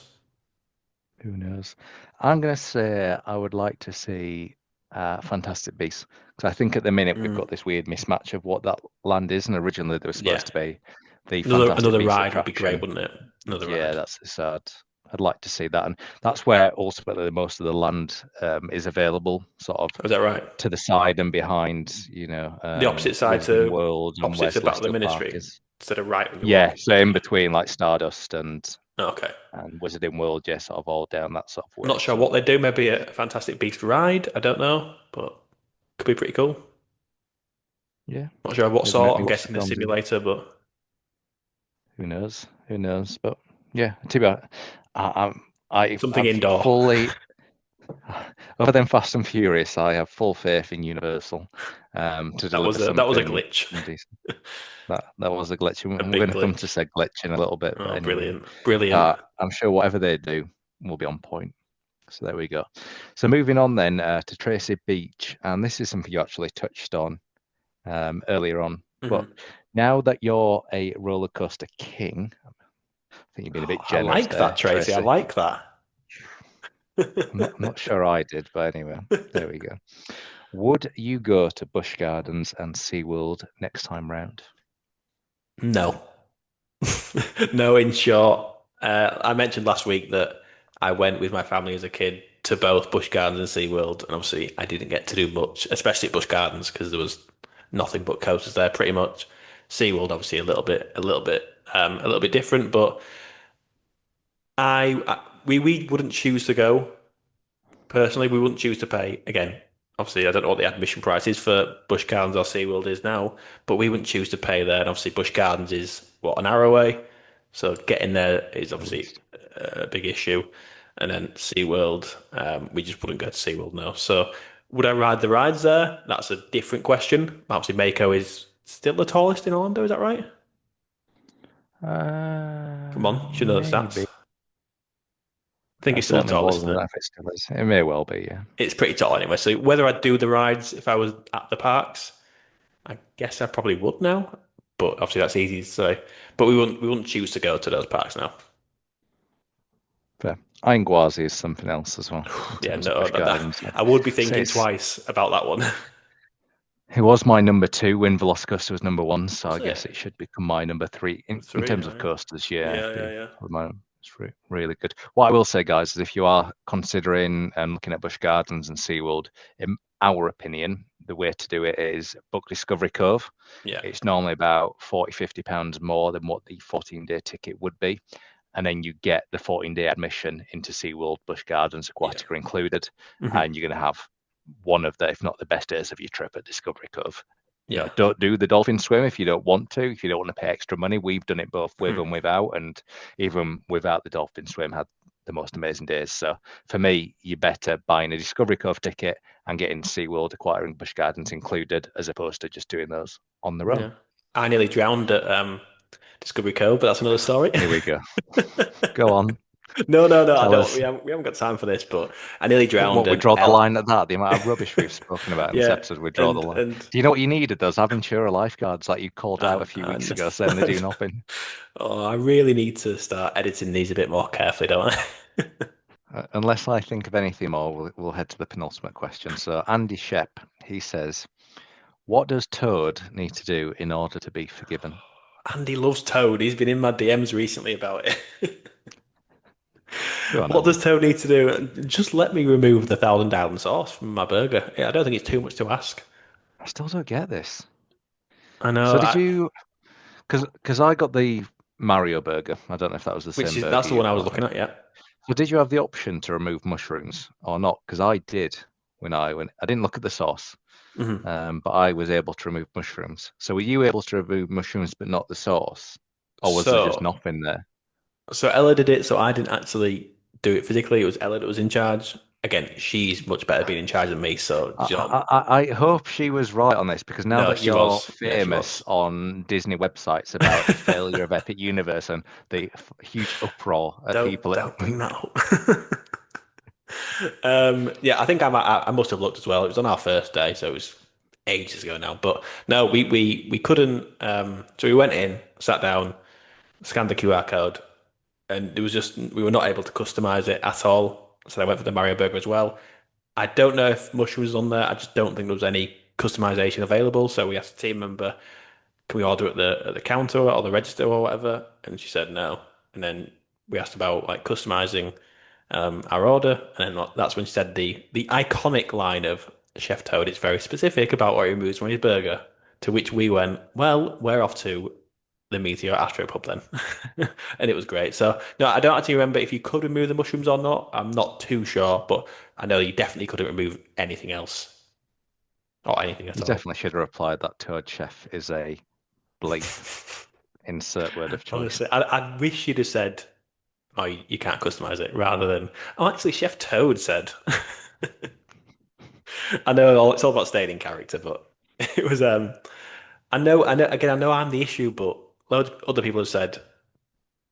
who knows? I'm gonna say I would like to see Fantastic Beasts because I think at the minute we've Mm, got this weird mismatch of what that land is, and originally they were yeah, supposed to be the Fantastic another Beasts ride would be great, attraction. wouldn't it? Another Yeah, ride. that's sad. I'd like to see that, and that's where ultimately most of the land is available, sort of Was that right? to the side and behind, The opposite side Wizarding to World and where opposite to Battle of the Celestial Park Ministry is. instead of right when you're Yeah, walking. so in between like Stardust Okay. and Wizarding World, yeah, sort of all down that sort of way. Not sure So what they do. Maybe a Fantastic Beast ride. I don't know, but could be pretty cool. yeah, Not sure what sort. maybe I'm watch the guessing the films in. simulator, but Who knows? Who knows? But yeah, to be honest, something I've indoor. fully, other than Fast and Furious, I have full faith in Universal to deliver That was a something glitch, decent. That was a glitch, and a we're going big to come to glitch. said glitch in a little bit. But Oh, anyway, brilliant, brilliant. I'm sure whatever they do will be on point. So there we go. So moving on then to Tracy Beach, and this is something you actually touched on earlier on. But Hmm. now that you're a roller coaster king, I think you've been a Oh, bit I generous like that, there, Tracy. I Tracy. like that. I'm not sure I did, but anyway, there we go. Would you go to Busch Gardens and SeaWorld next time round? No. No, in short, I mentioned last week that I went with my family as a kid to both Busch Gardens and SeaWorld, and obviously I didn't get to do much, especially at Busch Gardens because there was nothing but coasters there pretty much. SeaWorld obviously a little bit different, but we wouldn't choose to go. Personally, we wouldn't choose to pay. Again, obviously, I don't know what the admission price is for Busch Gardens or SeaWorld is now, but we wouldn't choose to pay there. And obviously, Busch Gardens is, what, an hour away? So getting there is At obviously least. a big issue. And then SeaWorld, we just wouldn't go to SeaWorld now. So would I ride the rides there? That's a different question. Obviously, Mako is still the tallest in Orlando, is that right? Come on, you should know the Maybe. stats. I think I it's still the certainly tallest, was. I isn't don't it? know if it still is. It may well be, yeah. It's pretty tall anyway. So whether I'd do the rides if I was at the parks, I guess I probably would now, but obviously that's easy to say. But we wouldn't choose to go to those parks now. Fair. Ainguazi is something else as well in Yeah, terms of no, Busch Gardens. I would be So thinking twice about that one. it was my number two when Velocicoaster was number one, so Was I guess it it should become my number three in three? terms of Right? coasters. Yeah, Yeah, yeah, yeah. probably it's really good. What I will say, guys, is if you are considering and looking at Busch Gardens and SeaWorld, in our opinion, the way to do it is book Discovery Cove. Yeah, It's normally about 40, £50 more than what the 14-day ticket would be. And then you get the 14-day admission into SeaWorld, Busch Gardens, yeah. Aquatica included, Hmm. and you're going to have one of the, if not the best days of your trip at Discovery Cove. Yeah. Don't do the dolphin swim if you don't want to, if you don't want to pay extra money. We've done it both with Hmm. and without, and even without the dolphin swim, had the most amazing days. So for me, you're better buying a Discovery Cove ticket and getting SeaWorld, Aquarium, Busch Gardens included, as opposed to just doing those on their own. Yeah. I nearly drowned at Discovery Cove, but that's another story. Here we go. Go on, No, I tell don't. us. We haven't got time for this, but I nearly drowned What we and draw the Ella, line at that? The amount of rubbish we've spoken about in this yeah, episode, we draw the line. and Do you know what you needed? Those Aventura lifeguards, like you called out a few weeks and ago, saying they do nothing. oh, I really need to start editing these a bit more carefully, don't I? Unless I think of anything more, we'll head to the penultimate question. So Andy Shep, he says, "What does Toad need to do in order to be forgiven?" Andy loves Toad. He's been in my DMs recently about it. Go on, What Andy. does Toad need to do? Just let me remove the thousand down sauce from my burger. Yeah, I don't think it's too much to ask. I still don't get this. I know, So did you? Because I got the Mario burger. I don't know if that was the which same is burger that's the you one I was got. looking at. Yeah. So did you have the option to remove mushrooms or not? Because I did when I didn't look at the sauce, hmm but I was able to remove mushrooms. So were you able to remove mushrooms but not the sauce, or was there just So, nothing there? so Ella did it. So I didn't actually do it physically. It was Ella that was in charge. Again, she's much better being in charge than me. So, do you know, I hope she was right on this because now no, that she you're was. Yeah, she famous was. on Disney websites about the failure of Epic Universe and the huge uproar at people at Don't bring that up. Yeah, I think I must have looked as well. It was on our first day, so it was ages ago now. But no, we couldn't. So we went in, sat down, scanned the QR code, and it was just we were not able to customize it at all. So I went for the Mario Burger as well. I don't know if mushrooms was on there. I just don't think there was any customization available. So we asked the team member, "Can we order at the counter or the register or whatever?" And she said no. And then we asked about like customizing our order, and then that's when she said the iconic line of Chef Toad is very specific about what he removes from his burger. To which we went, well, we're off to the Meteor Astropub then, and it was great. So no, I don't actually remember if you could remove the mushrooms or not. I'm not too sure, but I know you definitely couldn't remove anything else or anything at You all. definitely should have replied that Toad Chef is a bleep. Insert word of choice. Honestly, I wish you'd have said, "Oh, you can't customize it," rather than, "Oh, actually, Chef Toad said." I know it's all about staying in character, but it was. I know. Again, I know I'm the issue, but loads of other people have said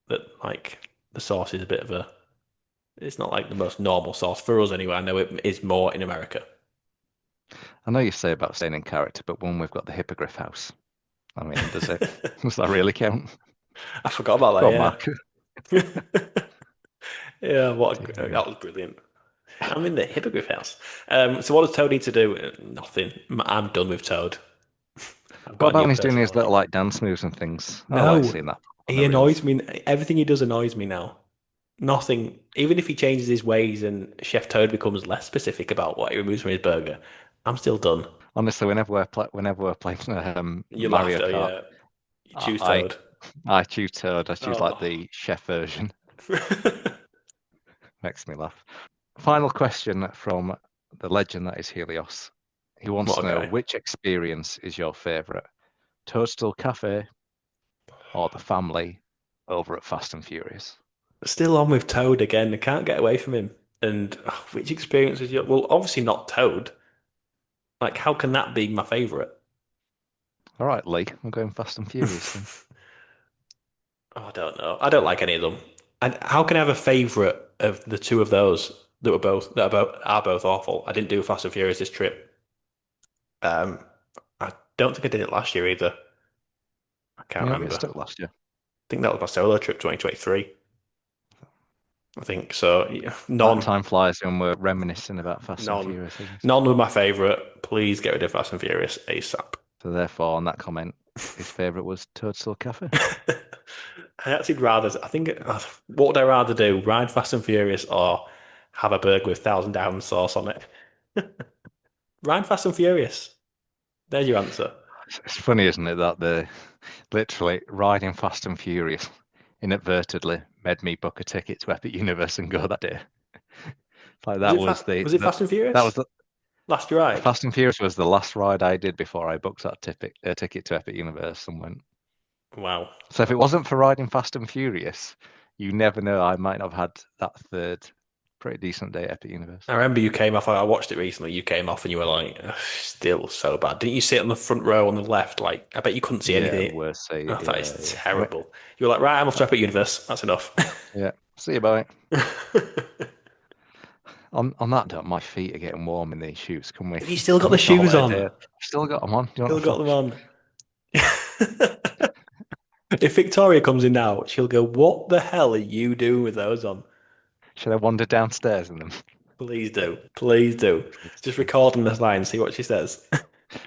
that like the sauce is a bit of a. It's not like the most normal sauce for us anyway. I know it is more in America. I know you say about staying in character, but when we've got the Hippogriff House, I mean, does that really count? I forgot about Go on, Mark. that. Yeah, Dear me. that was brilliant. I'm in the hippogriff house. So what does Toad need to do? Nothing. I'm done with Toad. I've What got a about new when he's doing his little personality. like dance moves and things? I like No, seeing that on he the reels. annoys me. Everything he does annoys me now. Nothing. Even if he changes his ways and Chef Toad becomes less specific about what he removes from his burger, I'm still done. Honestly, whenever we're playing You laughed, Mario oh Kart, yeah. You choose I Toad. I choose Toad. I choose like Oh. the chef version. Makes me laugh. Final question from the legend that is Helios. He wants What to a know guy. which experience is your favourite, Toadstool Cafe or the family over at Fast and Furious? Still on with Toad again. I can't get away from him. And which experience is your? Well, obviously not Toad. Like, how can that be my favorite? All right, Lee, I'm going Fast and Furious then. Oh, I don't know. I don't like any of them. And how can I have a favorite of the two of those that are both awful? I didn't do Fast and Furious this trip. Um, I don't think I did it last year either. I can't You don't get remember. stuck I last year. think that was my solo trip 2023. I think so. Yeah, That none, time flies when we're reminiscing about Fast and none, Furious, isn't it? none were my favorite. Please get rid of Fast and Furious ASAP. So therefore, on that comment, his favourite was Toadstool Cafe. I actually rather. I think. What would I rather do? Ride Fast and Furious or have a burger with thousand down sauce on it? Ride Fast and Furious. There's your answer. It's funny, isn't it, that the literally riding Fast and Furious inadvertently made me book a ticket to Epic Universe and go that day. Like Was that it was Was it Fast and that was Furious? the Last ride? Fast and Furious was the last ride I did before I booked that ticket to Epic Universe and went. Wow. So if it wasn't for riding Fast and Furious, you never know. I might not have had that third pretty decent day at Epic Universe. I remember you came off. I watched it recently. You came off and you were like, "Ugh, still so bad." Didn't you sit on the front row on the left? Like, I bet you couldn't see Yeah, anything. worst say. Oh, that Yeah, is yeah. terrible. You were like, right, I'm off Uh, to Epic Universe. That's enough. yeah. See you, bye. On that note, my feet are getting warm in these shoes. Can we Have you still got can the we call shoes it a on? day? I've still got them on. Do you want Still a got them flash? on. If Victoria comes in now, she'll go, "What the hell are you doing with those on?" Should I wander downstairs in them? Please do. Please do. Please Just do. record on this line, see what she says.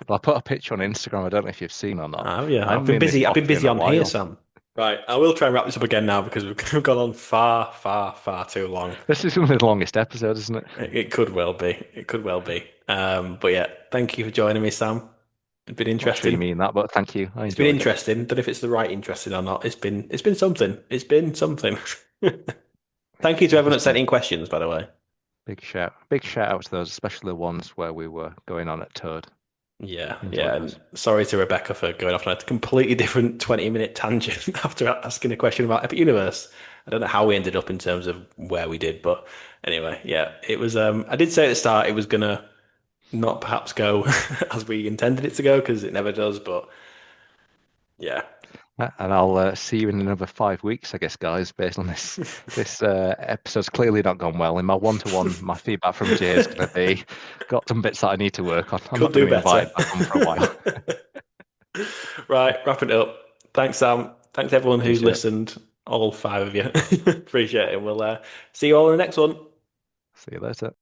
Well, I put a picture on Instagram. I don't know if you've seen or not. Oh yeah, I I've haven't been been in this busy. I've been locker in busy a on here, while. Sam. Right, I will try and wrap this up again now because we've gone on far, far, far too long. This is one of the longest episodes, isn't it? It could well be. It could well be. But yeah, thank you for joining me, Sam. It's been Not sure you interesting. mean that, but thank you. I It's been enjoyed it. interesting. Don't know if it's the right interesting or not. It's been something. It's been something. Thank you to everyone It's that sent been in questions, by the way. big shout out to those, especially the ones where we were going on at Toad. Yeah, Enjoyed yeah, and those. sorry to Rebecca for going off on a completely different 20-minute tangent after asking a question about Epic Universe. I don't know how we ended up in terms of where we did, but anyway, yeah, it was I did say at the start it was gonna not perhaps go as we intended it to go because it never does, but yeah. And I'll see you in another 5 weeks, I guess, guys. Based on this episode's clearly not gone well. In my one-to-one, my feedback from Jay is going to be got some bits that I need to work on. I'm Could not going do to be better. invited back on for a while. Right, wrapping it up. Thanks, Sam. Thanks everyone who's Appreciate it. listened, all five of you. Appreciate it. We'll see you all in the next one. See you later.